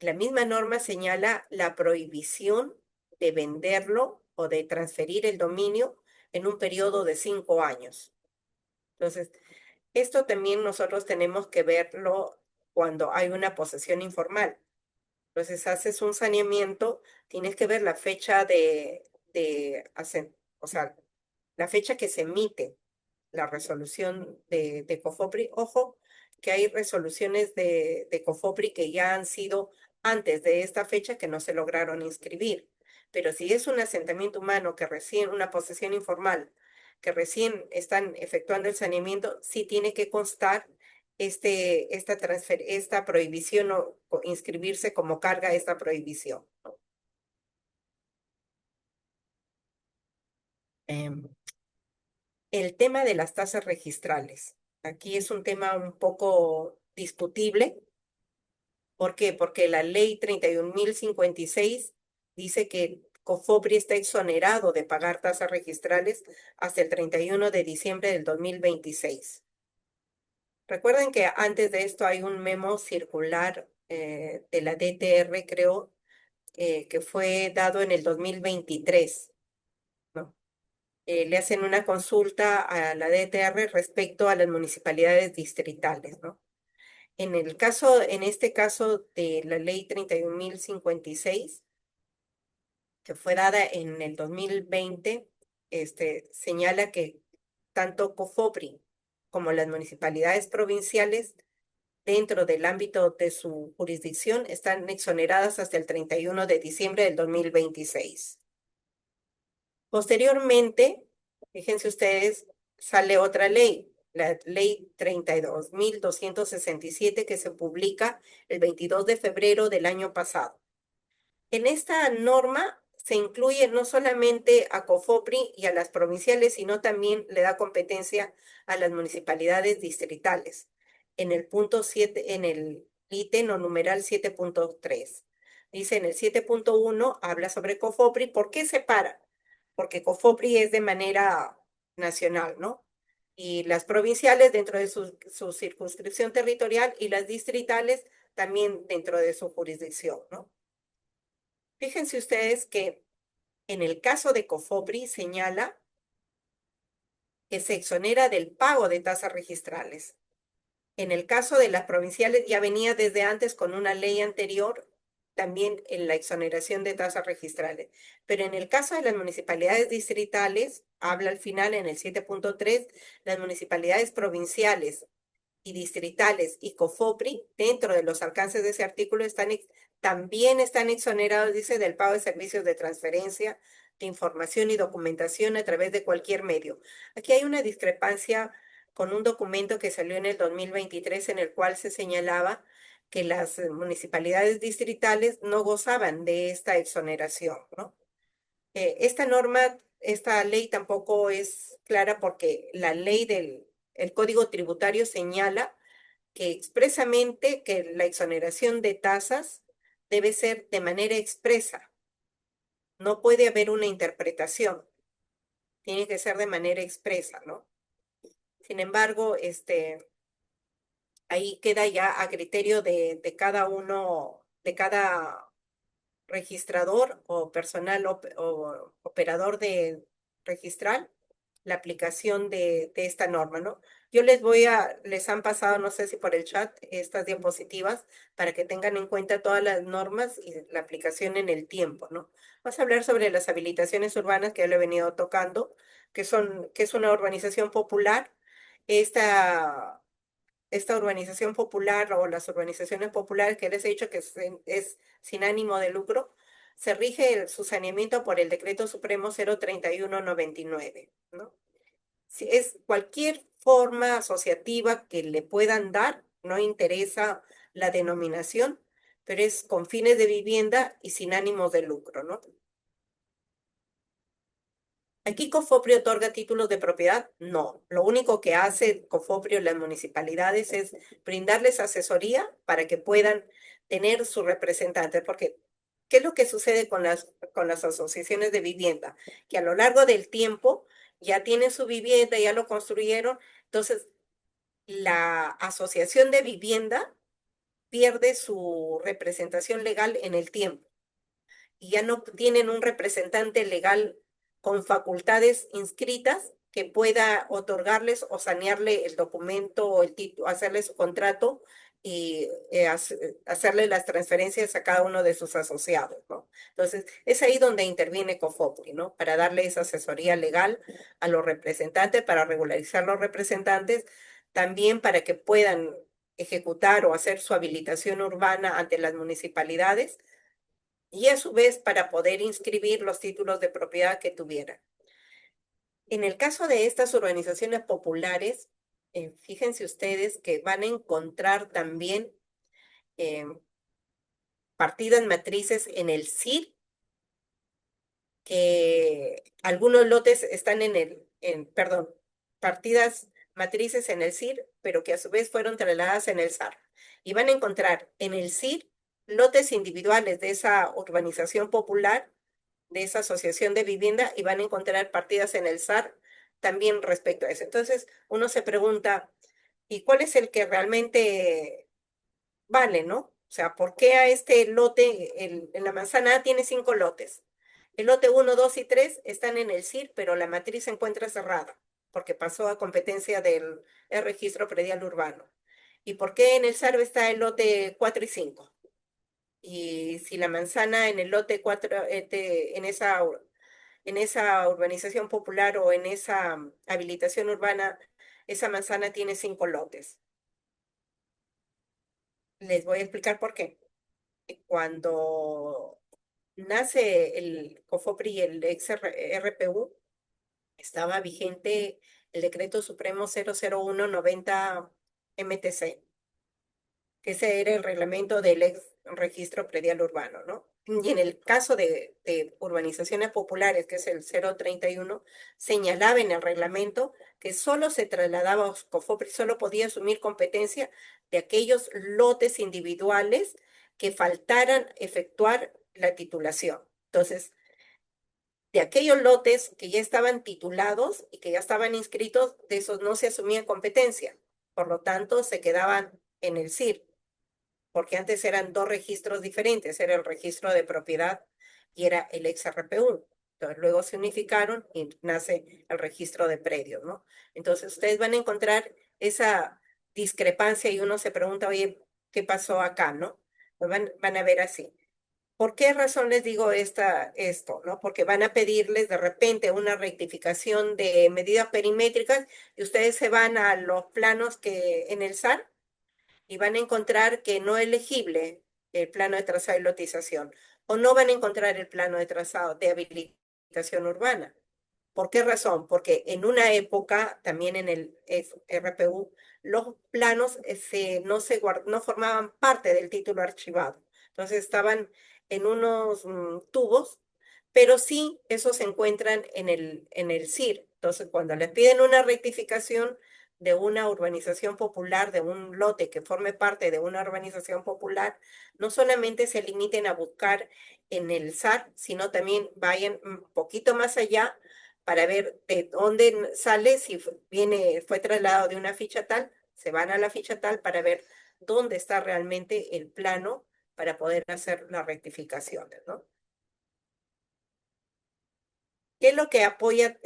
la misma norma señala la prohibición de venderlo o de transferir el dominio en un periodo de 5 años. Entonces, esto también nosotros tenemos que verlo cuando hay una posesión informal. Entonces, haces un saneamiento, tienes que ver la fecha de hacer, o sea, la fecha que se emite la resolución de COFOPRI. Ojo, que hay resoluciones de COFOPRI que ya han sido antes de esta fecha que no se lograron inscribir. Pero si es un asentamiento humano que recién, una posesión informal, que recién están efectuando el saneamiento, sí tiene que constar esta prohibición o inscribirse como carga esta prohibición. Em, el tema de las tasas registrales. Aquí es un tema un poco discutible. ¿Por qué? Porque la ley 31.056 dice que COFOPRI está exonerado de pagar tasas registrales hasta el 31 de diciembre del 2026. Recuerden que antes de esto hay un memo circular de la DTR, creo, que fue dado en el 2023, ¿no? Le hacen una consulta a la DTR respecto a las municipalidades distritales, ¿no? En este caso de la ley 31.056, que fue dada en el 2020, señala que tanto COFOPRI como las municipalidades provinciales, dentro del ámbito de su jurisdicción, están exoneradas hasta el 31 de diciembre del 2026. Posteriormente, fíjense ustedes, sale otra ley, la ley 32.267, que se publica el 22 de febrero del año pasado. En esta norma se incluye no solamente a COFOPRI y a las provinciales, sino también le da competencia a las municipalidades distritales. En el punto 7, en el ítem o numeral 7.3. Dice en el 7.1, habla sobre COFOPRI. ¿Por qué separa? Porque COFOPRI es de manera nacional, ¿no? Y las provinciales dentro de su circunscripción territorial y las distritales también dentro de su jurisdicción, ¿no? Fíjense ustedes que en el caso de COFOPRI señala que se exonera del pago de tasas registrales. En el caso de las provinciales ya venía desde antes con una ley anterior también en la exoneración de tasas registrales. Pero en el caso de las municipalidades distritales, habla al final en el 7.3, las municipalidades provinciales y distritales y COFOPRI, dentro de los alcances de ese artículo, también están exonerados, dice, del pago de servicios de transferencia de información y documentación a través de cualquier medio. Aquí hay una discrepancia con un documento que salió en el 2023 en el cual se señalaba que las municipalidades distritales no gozaban de esta exoneración, ¿no? Esta norma, esta ley tampoco es clara porque la ley el Código Tributario señala que expresamente que la exoneración de tasas debe ser de manera expresa. No puede haber una interpretación. Tiene que ser de manera expresa, ¿no? Sin embargo, ahí queda ya a criterio de cada uno, de cada registrador o personal o operador de registral, la aplicación de esta norma, ¿no? Yo les han pasado, no sé si por el chat, estas diapositivas para que tengan en cuenta todas las normas y la aplicación en el tiempo, ¿no? Vamos a hablar sobre las habilitaciones urbanas que ya lo he venido tocando, que es una urbanización popular. Esta esta urbanización popular o las urbanizaciones populares que les he dicho que es sin ánimo de lucro, se rige su saneamiento por el Decreto Supremo 03199, ¿no? Si es cualquier forma asociativa que le puedan dar, no interesa la denominación, pero es con fines de vivienda y sin ánimos de lucro, ¿no? ¿Aquí Cofoprio otorga títulos de propiedad? No. Lo único que hace Cofoprio en las municipalidades es brindarles asesoría para que puedan tener su representante. Porque, ¿qué es lo que sucede con las asociaciones de vivienda? Que a lo largo del tiempo, ya tienen su vivienda, ya lo construyeron, entonces la asociación de vivienda pierde su representación legal en el tiempo y ya no tienen un representante legal con facultades inscritas que pueda otorgarles o sanearle el documento o el título, hacerle su contrato y hacerle las transferencias a cada uno de sus asociados, ¿no? Entonces, es ahí donde interviene COFOPRI, ¿no? Para darle esa asesoría legal a los representantes, para regularizar los representantes, también para que puedan ejecutar o hacer su habilitación urbana ante las municipalidades y a su vez para poder inscribir los títulos de propiedad que tuvieran. En el caso de estas urbanizaciones populares, fíjense ustedes que van a encontrar también eh, partidas matrices en el CIR, que algunos lotes están perdón, partidas matrices en el CIR, pero que a su vez fueron trasladadas en el SAR. Y van a encontrar en el CIR lotes individuales de esa urbanización popular, de esa asociación de vivienda, y van a encontrar partidas en el SAR también respecto a eso. Entonces, uno se pregunta, ¿y cuál es el que realmente vale, no? O sea, ¿por qué a este lote, en la manzana A tiene 5 lotes? El lote 1, 2 y 3 están en el CIR, pero la matriz se encuentra cerrada, porque pasó a competencia del registro predial urbano. ¿Y por qué en el SAR está el lote 4 y 5? Y si la manzana en el lote 4, en esa urbanización popular o en esa habilitación urbana, esa manzana tiene 5 lotes. Les voy a explicar por qué. Cuando nace el COFOPRI y el ex RPU, estaba vigente el decreto supremo 001/90 MTC, que ese era el reglamento del ex registro predial urbano, ¿no? Y en el caso de urbanizaciones populares, que es el 031, señalaba en el reglamento que solo se trasladaba a COFOPRI, solo podía asumir competencia de aquellos lotes individuales que faltaran efectuar la titulación. Entonces, de aquellos lotes que ya estaban titulados y que ya estaban inscritos, de esos no se asumía competencia. Por lo tanto, se quedaban en el CIR, porque antes eran 2 registros diferentes, era el registro de propiedad y era el ex RPU. Entonces, luego se unificaron y nace el registro de predios, ¿no? Entonces, ustedes van a encontrar esa discrepancia y uno se pregunta, oye, ¿qué pasó acá, no? Pues van a ver así. ¿Por qué razón les digo esto, no? Porque van a pedirles de repente una rectificación de medidas perimétricas y ustedes se van a los planos que en el SAR y van a encontrar que no es legible el plano de trazado y lotización, o no van a encontrar el plano de trazado de habilitación urbana. ¿Por qué razón? Porque en una época, también en el RPU, los planos no formaban parte del título archivado. Entonces estaban en unos tubos, pero sí esos se encuentran en el CIR. Entonces, cuando les piden una rectificación de una urbanización popular, de un lote que forme parte de una urbanización popular, no solamente se limiten a buscar en el SAR, sino también vayan un poquito más allá para ver de dónde sale, si fue trasladado de una ficha tal, se van a la ficha tal para ver dónde está realmente el plano para poder hacer las rectificaciones, ¿no? ¿Qué es lo que apoya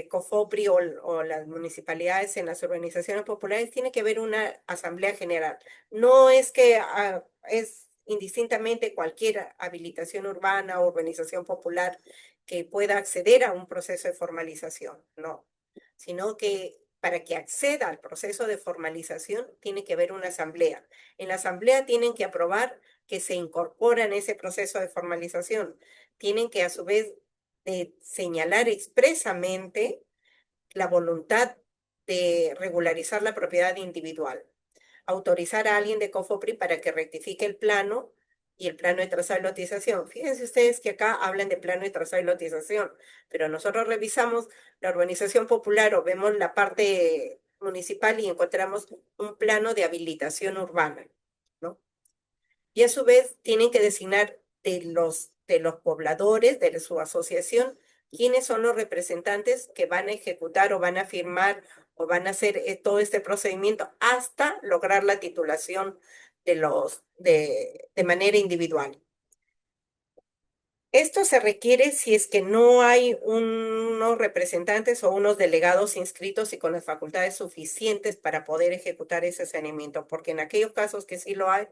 COFOPRI o las municipalidades en las organizaciones populares? Tiene que haber una asamblea general. No es que es indistintamente cualquier habilitación urbana o urbanización popular que pueda acceder a un proceso de formalización, no, sino que para que acceda al proceso de formalización tiene que haber una asamblea. En la asamblea tienen que aprobar que se incorpora en ese proceso de formalización. Tienen que a su vez de señalar expresamente la voluntad de regularizar la propiedad individual, autorizar a alguien de COFOPRI para que rectifique el plano y el plano de trazado y lotización. Fíjense ustedes que acá hablan de plano de trazado y lotización, pero nosotros revisamos la urbanización popular o vemos la parte municipal y encontramos un plano de habilitación urbana, ¿no? Y a su vez tienen que designar de los pobladores de su asociación quiénes son los representantes que van a ejecutar o van a firmar o van a hacer todo este procedimiento hasta lograr la titulación de manera individual. Esto se requiere si es que no hay unos representantes o unos delegados inscritos y con las facultades suficientes para poder ejecutar ese saneamiento, porque en aquellos casos que sí lo hay,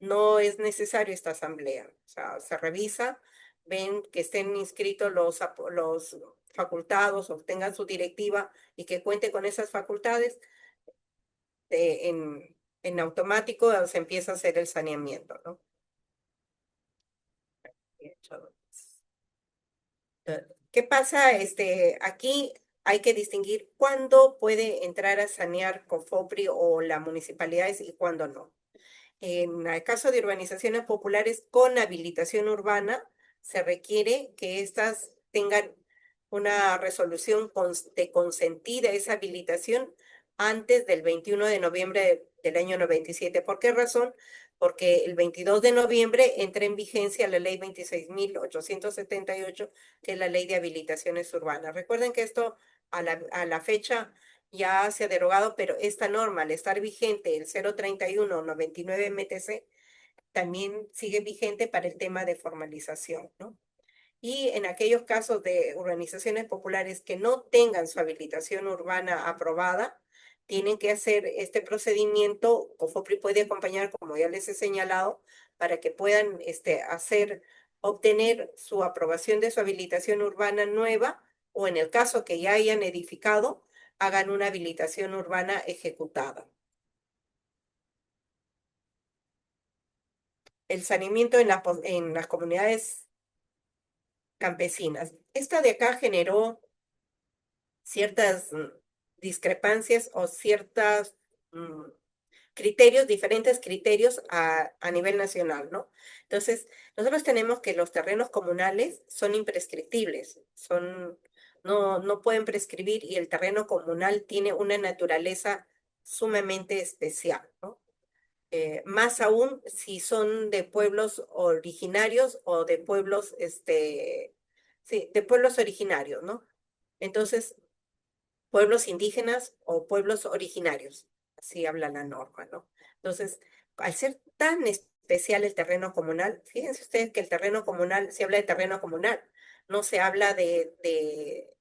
no es necesario esta asamblea. O sea, se revisa, ven que estén inscritos los facultados o tengan su directiva y que cuente con esas facultades, en automático se empieza a hacer el saneamiento, ¿no? ¿Qué pasa? Aquí hay que distinguir cuándo puede entrar a sanear COFOPRI o las municipalidades y cuándo no. En el caso de urbanizaciones populares con habilitación urbana, se requiere que éstas tengan una resolución de consentida esa habilitación antes del 21 de noviembre del año 97. ¿Por qué razón? Porque el 22 de noviembre entra en vigencia la ley 26.878, que es la ley de habilitaciones urbanas. Recuerden que esto a la fecha ya se ha derogado, pero esta norma, al estar vigente el 031-99 MTC, también sigue vigente para el tema de formalización, ¿no? Y en aquellos casos de organizaciones populares que no tengan su habilitación urbana aprobada, tienen que hacer este procedimiento. COFOPRI puede acompañar, como ya les he señalado, para que puedan obtener su aprobación de su habilitación urbana nueva, o en el caso que ya hayan edificado, hagan una habilitación urbana ejecutada. El saneamiento en las comunidades campesinas. Esta de acá generó ciertas discrepancias o ciertos criterios, diferentes criterios a nivel nacional, ¿no? Entonces, nosotros tenemos que los terrenos comunales son imprescriptibles, no pueden prescribir, y el terreno comunal tiene una naturaleza sumamente especial, ¿no? Más aún si son de pueblos originarios o de pueblos, sí, de pueblos originarios, ¿no? Entonces, pueblos indígenas o pueblos originarios, así habla la norma, ¿no? Entonces, al ser tan especial el terreno comunal, fíjense ustedes que el terreno comunal, se habla de terreno comunal, no se habla de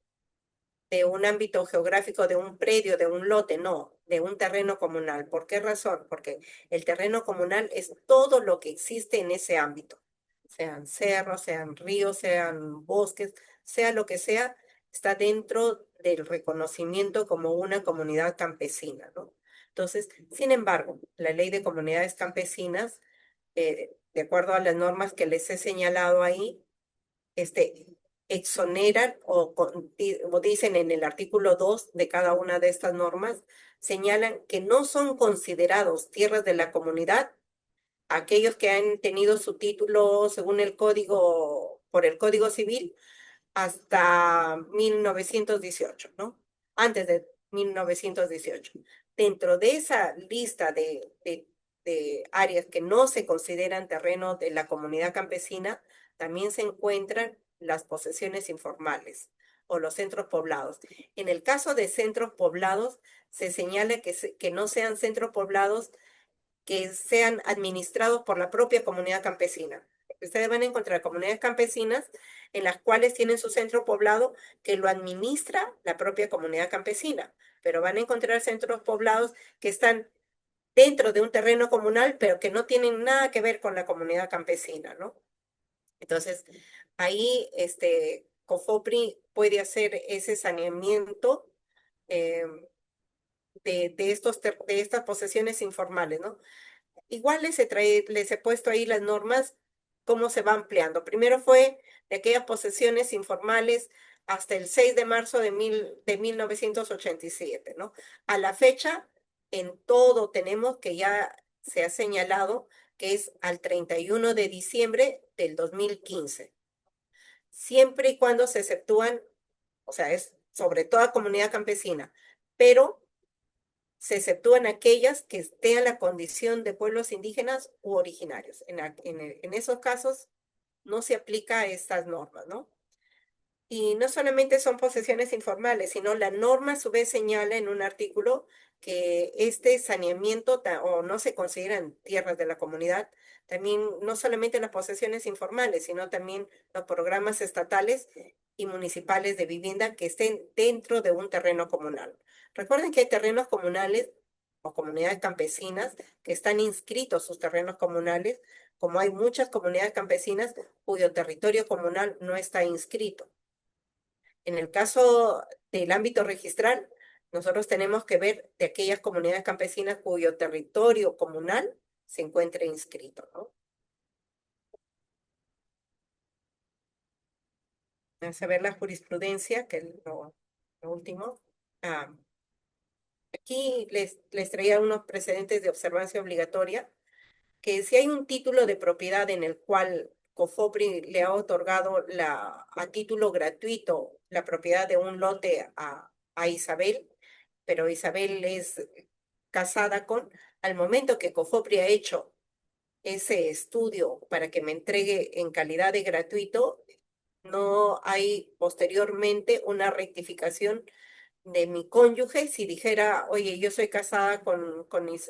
un ámbito geográfico, de un predio, de un lote, no, de un terreno comunal. ¿Por qué razón? Porque el terreno comunal es todo lo que existe en ese ámbito, sean cerros, sean ríos, sean bosques, sea lo que sea, está dentro del reconocimiento como una comunidad campesina, ¿no? Entonces, sin embargo, la ley de comunidades campesinas, de acuerdo a las normas que les he señalado ahí, este, exoneran o dicen en el artículo 2 de cada una de estas normas, señalan que no son considerados tierras de la comunidad aquellos que han tenido su título según el código, por el Código Civil, hasta 1918, ¿no? Antes de 1918. Dentro de esa lista de áreas que no se consideran terreno de la comunidad campesina, también se encuentran las posesiones informales o los centros poblados. En el caso de centros poblados, se señala que no sean centros poblados que sean administrados por la propia comunidad campesina. Ustedes van a encontrar comunidades campesinas en las cuales tienen su centro poblado que lo administra la propia comunidad campesina, pero van a encontrar centros poblados que están dentro de un terreno comunal, pero que no tienen nada que ver con la comunidad campesina, ¿no? Entonces, ahí COFOPRI puede hacer ese saneamiento eh, de estas posesiones informales, ¿no? Igual les he puesto ahí las normas, cómo se va ampliando. Primero fue de aquellas posesiones informales hasta el 6 de marzo de 1987, ¿no? A la fecha, en todo tenemos que ya se ha señalado que es al 31 de diciembre del 2015, siempre y cuando se exceptúan, o sea, es sobre toda comunidad campesina, pero se exceptúan aquellas que estén en la condición de pueblos indígenas u originarios. En esos casos no se aplica estas normas, ¿no? Y no solamente son posesiones informales, sino la norma a su vez señala en un artículo que este saneamiento o no se consideran tierras de la comunidad, también no solamente las posesiones informales, sino también los programas estatales y municipales de vivienda que estén dentro de un terreno comunal. Recuerden que hay terrenos comunales o comunidades campesinas que están inscritos sus terrenos comunales, como hay muchas comunidades campesinas cuyo territorio comunal no está inscrito. En el caso del ámbito registral, nosotros tenemos que ver de aquellas comunidades campesinas cuyo territorio comunal se encuentre inscrito, ¿no? Vamos a ver la jurisprudencia, que es lo último. Ah, aquí les traía unos precedentes de observancia obligatoria, que si hay un título de propiedad en el cual COFOPRI le ha otorgado a título gratuito la propiedad de un lote a Isabel, pero Isabel es casada con, al momento que COFOPRI ha hecho ese estudio para que me entregue en calidad de gratuito, no hay posteriormente una rectificación de mi cónyuge si dijera, oye, yo soy casada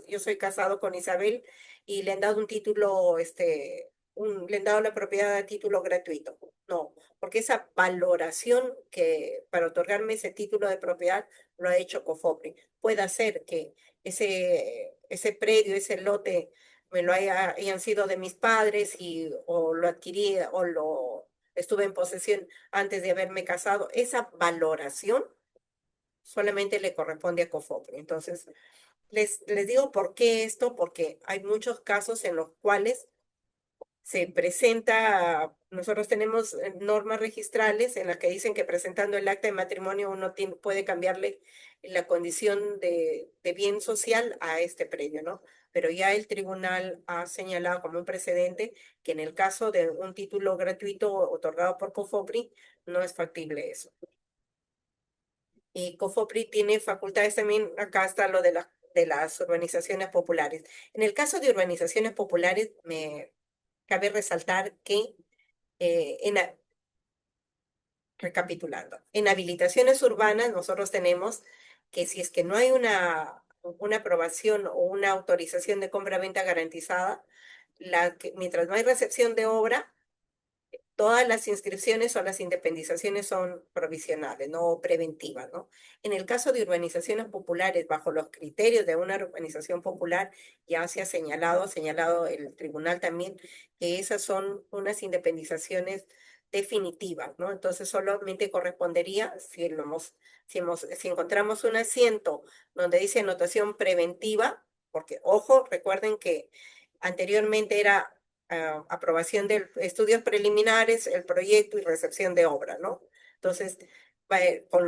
yo soy casado con Isabel y le han dado un título, le han dado la propiedad a título gratuito. No, porque esa valoración que para otorgarme ese título de propiedad lo ha hecho COFOPRI. Puede ser que ese predio, ese lote, hayan sido de mis padres o lo adquirí o lo estuve en posesión antes de haberme casado. Esa valoración solamente le corresponde a COFOPRI. Entonces, les digo por qué esto, porque hay muchos casos en los cuales se presenta, nosotros tenemos normas registrales en las que dicen que presentando el acta de matrimonio uno puede cambiarle la condición de bien social a este predio, ¿no? Pero ya el tribunal ha señalado como un precedente que en el caso de un título gratuito otorgado por COFOPRI, no es factible eso. Y COFOPRI tiene facultades también, acá está lo de las urbanizaciones populares. En el caso de urbanizaciones populares, me cabe resaltar que, eh, en, a- recapitulando, en habilitaciones urbanas nosotros tenemos que si es que no hay una aprobación o una autorización de compra-venta garantizada, mientras no hay recepción de obra, todas las inscripciones o las independizaciones son provisionales, no preventivas, ¿no? En el caso de urbanizaciones populares, bajo los criterios de una urbanización popular, ya se ha señalado el tribunal también, que esas son unas independizaciones definitivas, ¿no? Entonces solamente correspondería, si encontramos un asiento donde dice anotación preventiva, porque, ojo, recuerden que anteriormente era aprobación de estudios preliminares, el proyecto y recepción de obra, ¿no? Entonces, con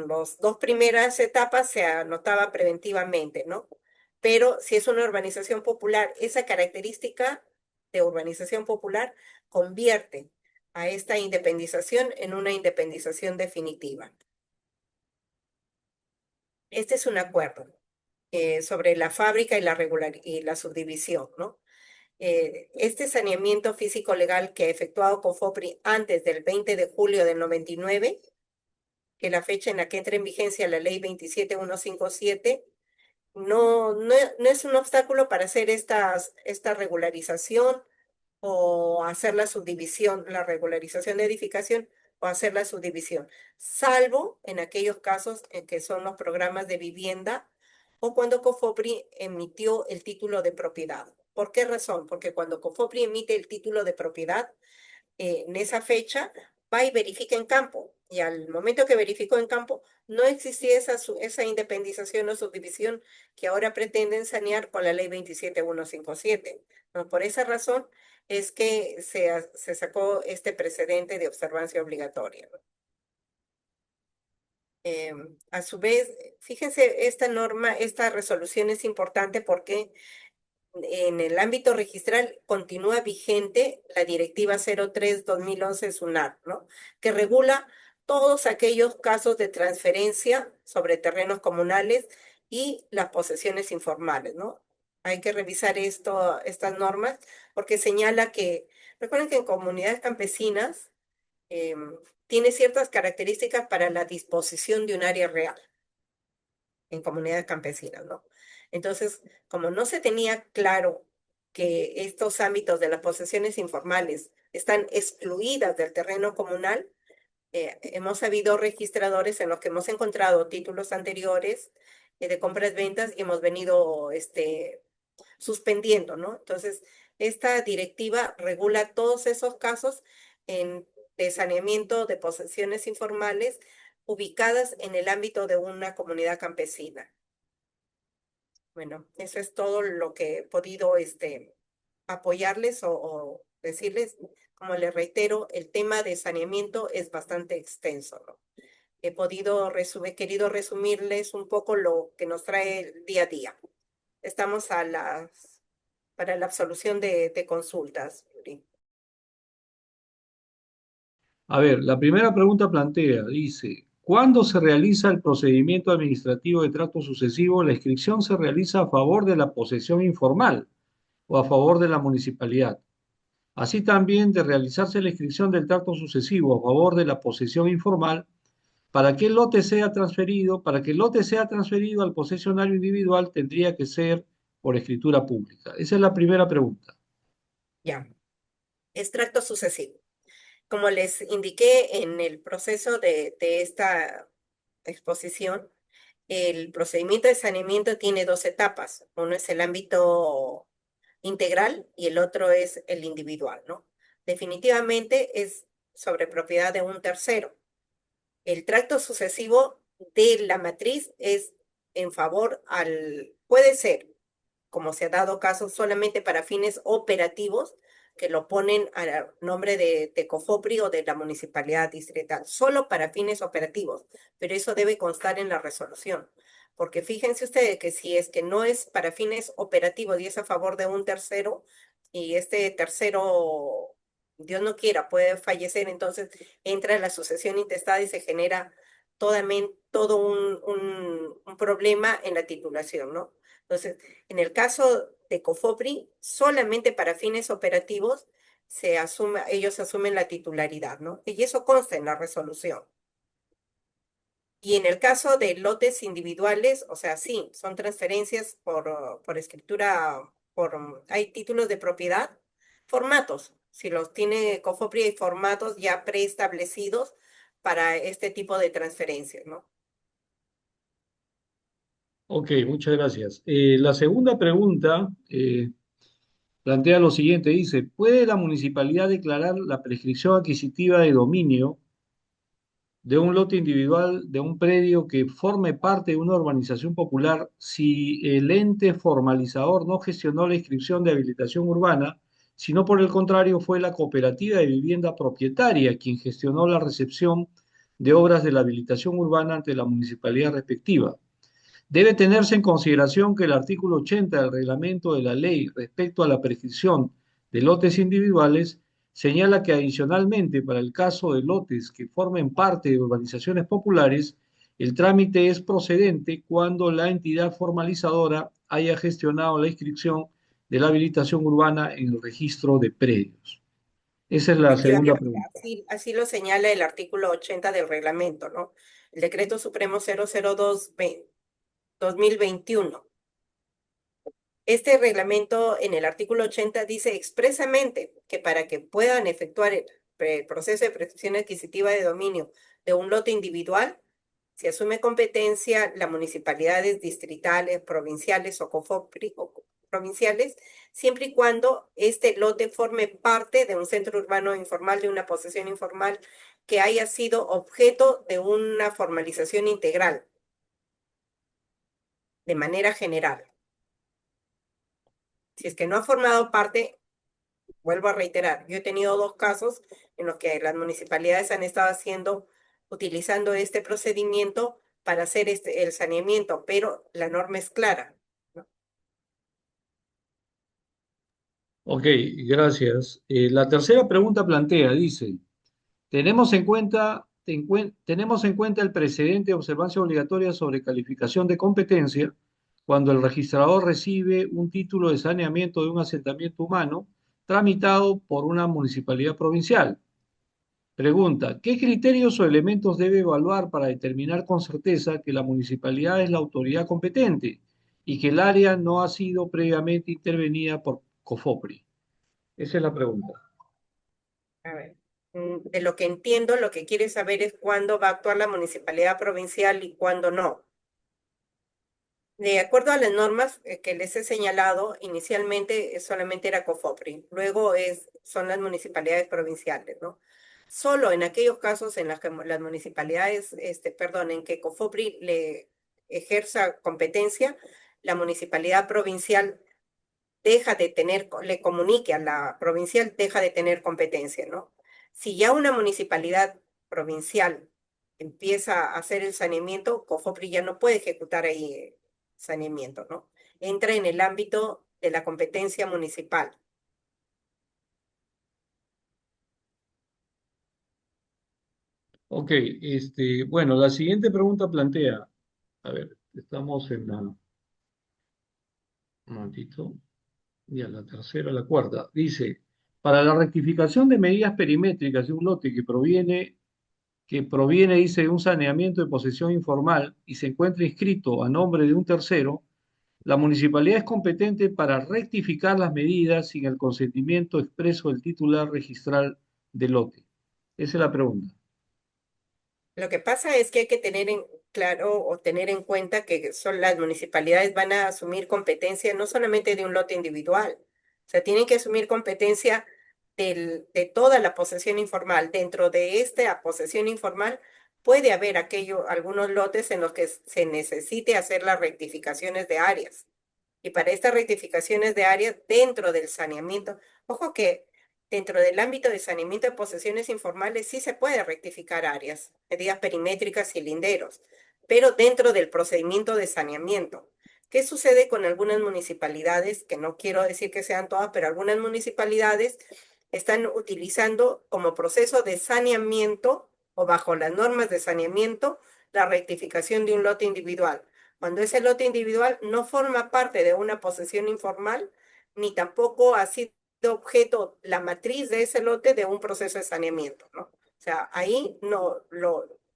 los dos primeras etapas se anotaba preventivamente, ¿no? Pero si es una urbanización popular, esa característica de urbanización popular convierte a esta independización en una independización definitiva. Este es un acuerdo sobre la fábrica y la subdivisión, ¿no? Este saneamiento físico legal que ha efectuado COFOPRI antes del 20 de julio del 99, que es la fecha en la que entra en vigencia la ley 27157, no es un obstáculo para hacer esta regularización o hacer la subdivisión, la regularización de edificación o hacer la subdivisión, salvo en aquellos casos en que son los programas de vivienda o cuando COFOPRI emitió el título de propiedad. ¿Por qué razón? Porque cuando COFOPRI emite el título de propiedad, en esa fecha, va y verifica en campo. Y al momento que verificó en campo, no existía esa independización o subdivisión que ahora pretenden sanear con la ley 27157. ¿No? Por esa razón es que se sacó este precedente de observancia obligatoria. ¿No? A su vez, fíjense, esta norma, esta resolución es importante porque en el ámbito registral continúa vigente la Directiva 03/2011 SUNAT, ¿no? Que regula todos aquellos casos de transferencia sobre terrenos comunales y las posesiones informales, ¿no? Hay que revisar estas normas porque señala que, recuerden que en comunidades campesinas em, tiene ciertas características para la disposición de un área real en comunidades campesinas, ¿no? Entonces, como no se tenía claro que estos ámbitos de las posesiones informales están excluidas del terreno comunal, hemos habido registradores en los que hemos encontrado títulos anteriores de compras-ventas y hemos venido suspendiendo, ¿no? Entonces, esta directiva regula todos esos casos de saneamiento de posesiones informales ubicadas en el ámbito de una comunidad campesina. Bueno, eso es todo lo que he podido apoyarles o decirles. Como les reitero, el tema de saneamiento es bastante extenso, ¿no? Querido resumirles un poco lo que nos trae el día a día. Estamos para la absolución de consultas, Yuri. A ver, la primera pregunta plantea, dice, ¿cuándo se realiza el procedimiento administrativo de trato sucesivo? La inscripción se realiza a favor de la posesión informal o a favor de la municipalidad. Así también de realizarse la inscripción del trato sucesivo a favor de la posesión informal, para que el lote sea transferido al posesionario individual tendría que ser por escritura pública. Esa es la primera pregunta. Ya, extracto sucesivo. Como les indiqué en el proceso de esta exposición, el procedimiento de saneamiento tiene dos etapas. Uno es el ámbito integral y el otro es el individual, ¿no? Definitivamente es sobre propiedad de un tercero. El tracto sucesivo de la matriz es puede ser, como se ha dado caso, solamente para fines operativos, que lo ponen a nombre de COFOPRI o de la municipalidad distrital, solo para fines operativos, pero eso debe constar en la resolución. Porque fíjense ustedes que si es que no es para fines operativos y es a favor de un tercero, y este tercero, Dios no quiera, puede fallecer, entonces entra la sucesión intestada y se genera todo un problema en la titulación, ¿no? Entonces, en el caso de COFOPRI, solamente para fines operativos ellos asumen la titularidad, ¿no? Y eso consta en la resolución. Y en el caso de lotes individuales, o sea, sí, son transferencias por escritura, hay títulos de propiedad, formatos. Si los tiene COFOPRI, hay formatos ya preestablecidos para este tipo de transferencias, ¿no? Ok, muchas gracias. La segunda pregunta plantea lo siguiente, dice, ¿puede la municipalidad declarar la prescripción adquisitiva de dominio de un lote individual de un predio que forme parte de una urbanización popular si el ente formalizador no gestionó la inscripción de habilitación urbana, sino por el contrario fue la cooperativa de vivienda propietaria quien gestionó la recepción de obras de la habilitación urbana ante la municipalidad respectiva? Debe tenerse en consideración que el artículo 80 del reglamento de la ley respecto a la prescripción de lotes individuales señala que adicionalmente para el caso de lotes que formen parte de urbanizaciones populares, el trámite es procedente cuando la entidad formalizadora haya gestionado la inscripción de la habilitación urbana en el registro de predios. Esa es la segunda Efectivamente, pregunta. así lo señala el artículo 80 del reglamento, ¿no? El Decreto Supremo 002 2021. Este reglamento en el artículo 80 dice expresamente que para que puedan efectuar el proceso de prescripción adquisitiva de dominio de un lote individual, se asume competencia las municipalidades distritales, provinciales o provinciales, siempre y cuando este lote forme parte de un centro urbano informal, de una posesión informal que haya sido objeto de una formalización integral, de manera general. Si es que no ha formado parte, vuelvo a reiterar, yo he tenido dos casos en los que las municipalidades han estado utilizando este procedimiento para hacer el saneamiento, pero la norma es clara, ¿no? Ok, gracias. La tercera pregunta plantea, dice, tenemos en cuenta el precedente de observancia obligatoria sobre calificación de competencia cuando el registrador recibe un título de saneamiento de un asentamiento humano tramitado por una municipalidad provincial. Pregunta, ¿qué criterios o elementos debe evaluar para determinar con certeza que la municipalidad es la autoridad competente y que el área no ha sido previamente intervenida por COFOPRI? Esa es la pregunta. A ver, de lo que entiendo, lo que quiere saber es cuándo va a actuar la municipalidad provincial y cuándo no. De acuerdo a las normas que les he señalado, inicialmente solamente era COFOPRI, luego son las municipalidades provinciales, ¿no? Solo en aquellos casos en los que las municipalidades, perdón, en que COFOPRI le ejerza competencia, la municipalidad provincial deja de tener, le comunique a la provincial, deja de tener competencia, ¿no? Si ya una municipalidad provincial empieza a hacer el saneamiento, COFOPRI ya no puede ejecutar ahí saneamiento, ¿no? Entra en el ámbito de la competencia municipal. Ok, bueno, la siguiente pregunta plantea, a ver, estamos en un momentito, ya la tercera, la cuarta, dice, para la rectificación de medidas perimétricas de un lote que proviene, dice, de un saneamiento de posesión informal y se encuentra inscrito a nombre de un tercero, la municipalidad es competente para rectificar las medidas sin el consentimiento expreso del titular registral del lote. Esa es la pregunta. Lo que pasa es que hay que tener en claro o tener en cuenta que son las municipalidades van a asumir competencia no solamente de un lote individual, o sea, tienen que asumir competencia de toda la posesión informal. Dentro de esta posesión informal puede haber algunos lotes en los que se necesite hacer las rectificaciones de áreas. Y para estas rectificaciones de áreas dentro del saneamiento, ojo que dentro del ámbito de saneamiento de posesiones informales sí se puede rectificar áreas, medidas perimétricas y linderos, pero dentro del procedimiento de saneamiento. ¿Qué sucede con algunas municipalidades? Que no quiero decir que sean todas, pero algunas municipalidades están utilizando como proceso de saneamiento o bajo las normas de saneamiento la rectificación de un lote individual cuando ese lote individual no forma parte de una posesión informal, ni tampoco ha sido objeto la matriz de ese lote de un proceso de saneamiento, ¿no? O sea, ahí no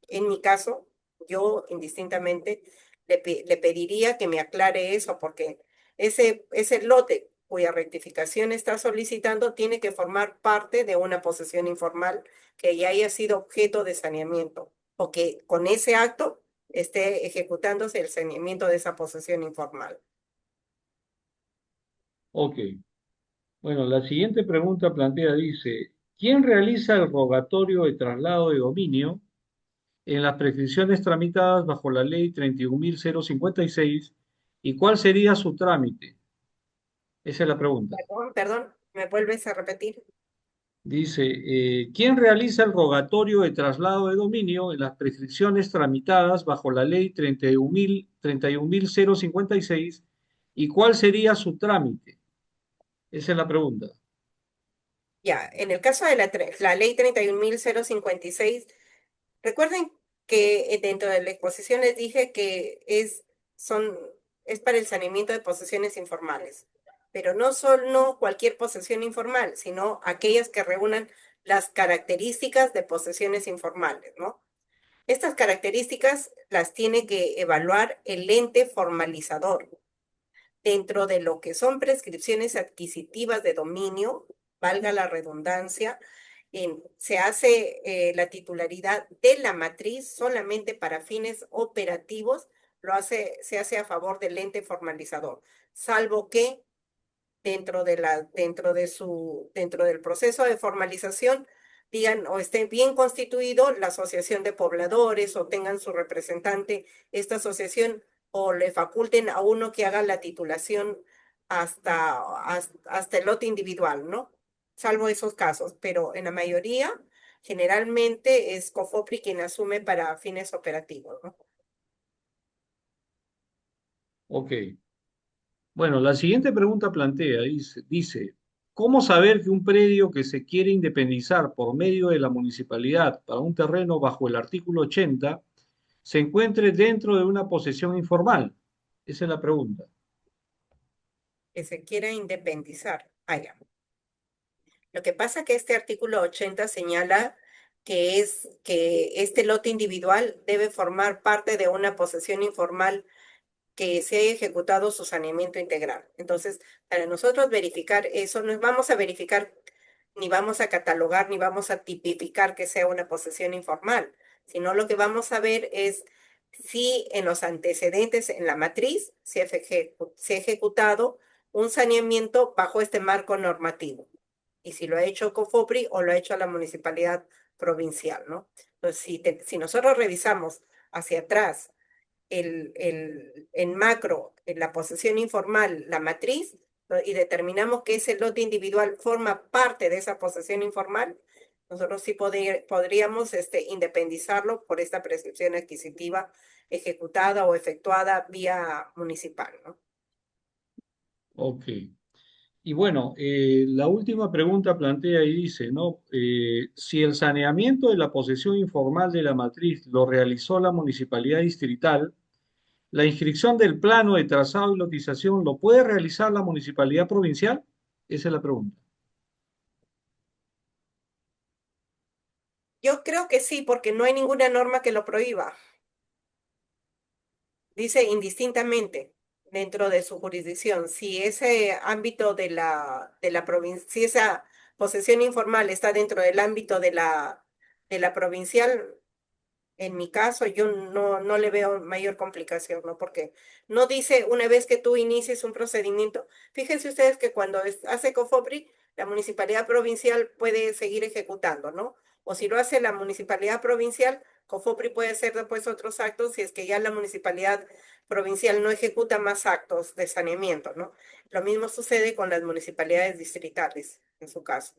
en mi caso, yo indistintamente le pediría que me aclare eso, porque ese lote cuya rectificación está solicitando tiene que formar parte de una posesión informal que ya haya sido objeto de saneamiento, o que con ese acto esté ejecutándose el saneamiento de esa posesión informal. Ok. Bueno, la siguiente pregunta plantea, dice, ¿quién realiza el rogatorio de traslado de dominio en las prescripciones tramitadas bajo la ley 31.056 y cuál sería su trámite? Esa es la pregunta. Perdón, ¿me vuelves a repetir? Dice, ¿quién realiza el rogatorio de traslado de dominio en las prescripciones tramitadas bajo la ley 31.056 y cuál sería su trámite? Esa es la pregunta. Ya, en el caso de la ley 31.056, recuerden que dentro de la exposición les dije que son, es para el saneamiento de posesiones informales, pero no solo cualquier posesión informal, sino aquellas que reúnan las características de posesiones informales, ¿no? Estas características las tiene que evaluar el ente formalizador. Dentro de lo que son prescripciones adquisitivas de dominio, valga la redundancia, se hace la titularidad de la matriz solamente para fines operativos, se hace a favor del ente formalizador, salvo que dentro del proceso de formalización digan o esté bien constituido la asociación de pobladores o tengan su representante esta asociación o le faculten a uno que haga la titulación hasta el lote individual, ¿no? Salvo esos casos, pero en la mayoría, generalmente es COFOPRI quien asume para fines operativos, ¿no? Ok. Bueno, la siguiente pregunta plantea, dice, ¿cómo saber que un predio que se quiere independizar por medio de la municipalidad para un terreno bajo el artículo 80 se encuentre dentro de una posesión informal? Esa es la pregunta. Que se quiera independizar. Ah, ya. Lo que pasa es que este artículo 80 señala que es que este lote individual debe formar parte de una posesión informal que se haya ejecutado su saneamiento integral. Entonces, para nosotros verificar eso, no vamos a verificar, ni vamos a catalogar, ni vamos a tipificar que sea una posesión informal, sino lo que vamos a ver es si en los antecedentes, en la matriz, se ha ejecutado un saneamiento bajo este marco normativo. Y si lo ha hecho COFOPRI o lo ha hecho la municipalidad provincial, ¿no? Entonces, si nosotros revisamos hacia atrás en macro, en la posesión informal, la matriz, ¿no? Y determinamos que ese lote individual forma parte de esa posesión informal, nosotros sí podríamos independizarlo por esta prescripción adquisitiva ejecutada o efectuada vía municipal, ¿no? Ok. Y bueno, la última pregunta plantea y dice, ¿no? Si el saneamiento de la posesión informal de la matriz lo realizó la municipalidad distrital, ¿la inscripción del plano de trazado y lotización lo puede realizar la municipalidad provincial? Esa es la pregunta. Yo creo que sí, porque no hay ninguna norma que lo prohíba. Dice indistintamente dentro de su jurisdicción, si ese ámbito de la provincia, si esa posesión informal está dentro del ámbito de la provincial, en mi caso, yo no le veo mayor complicación, ¿no? Porque no dice una vez que tú inicies un procedimiento, fíjense ustedes que cuando hace COFOPRI, la municipalidad provincial puede seguir ejecutando, ¿no? O si lo hace la municipalidad provincial, COFOPRI puede hacer después otros actos si es que ya la municipalidad provincial no ejecuta más actos de saneamiento, ¿no? Lo mismo sucede con las municipalidades distritales, en su caso.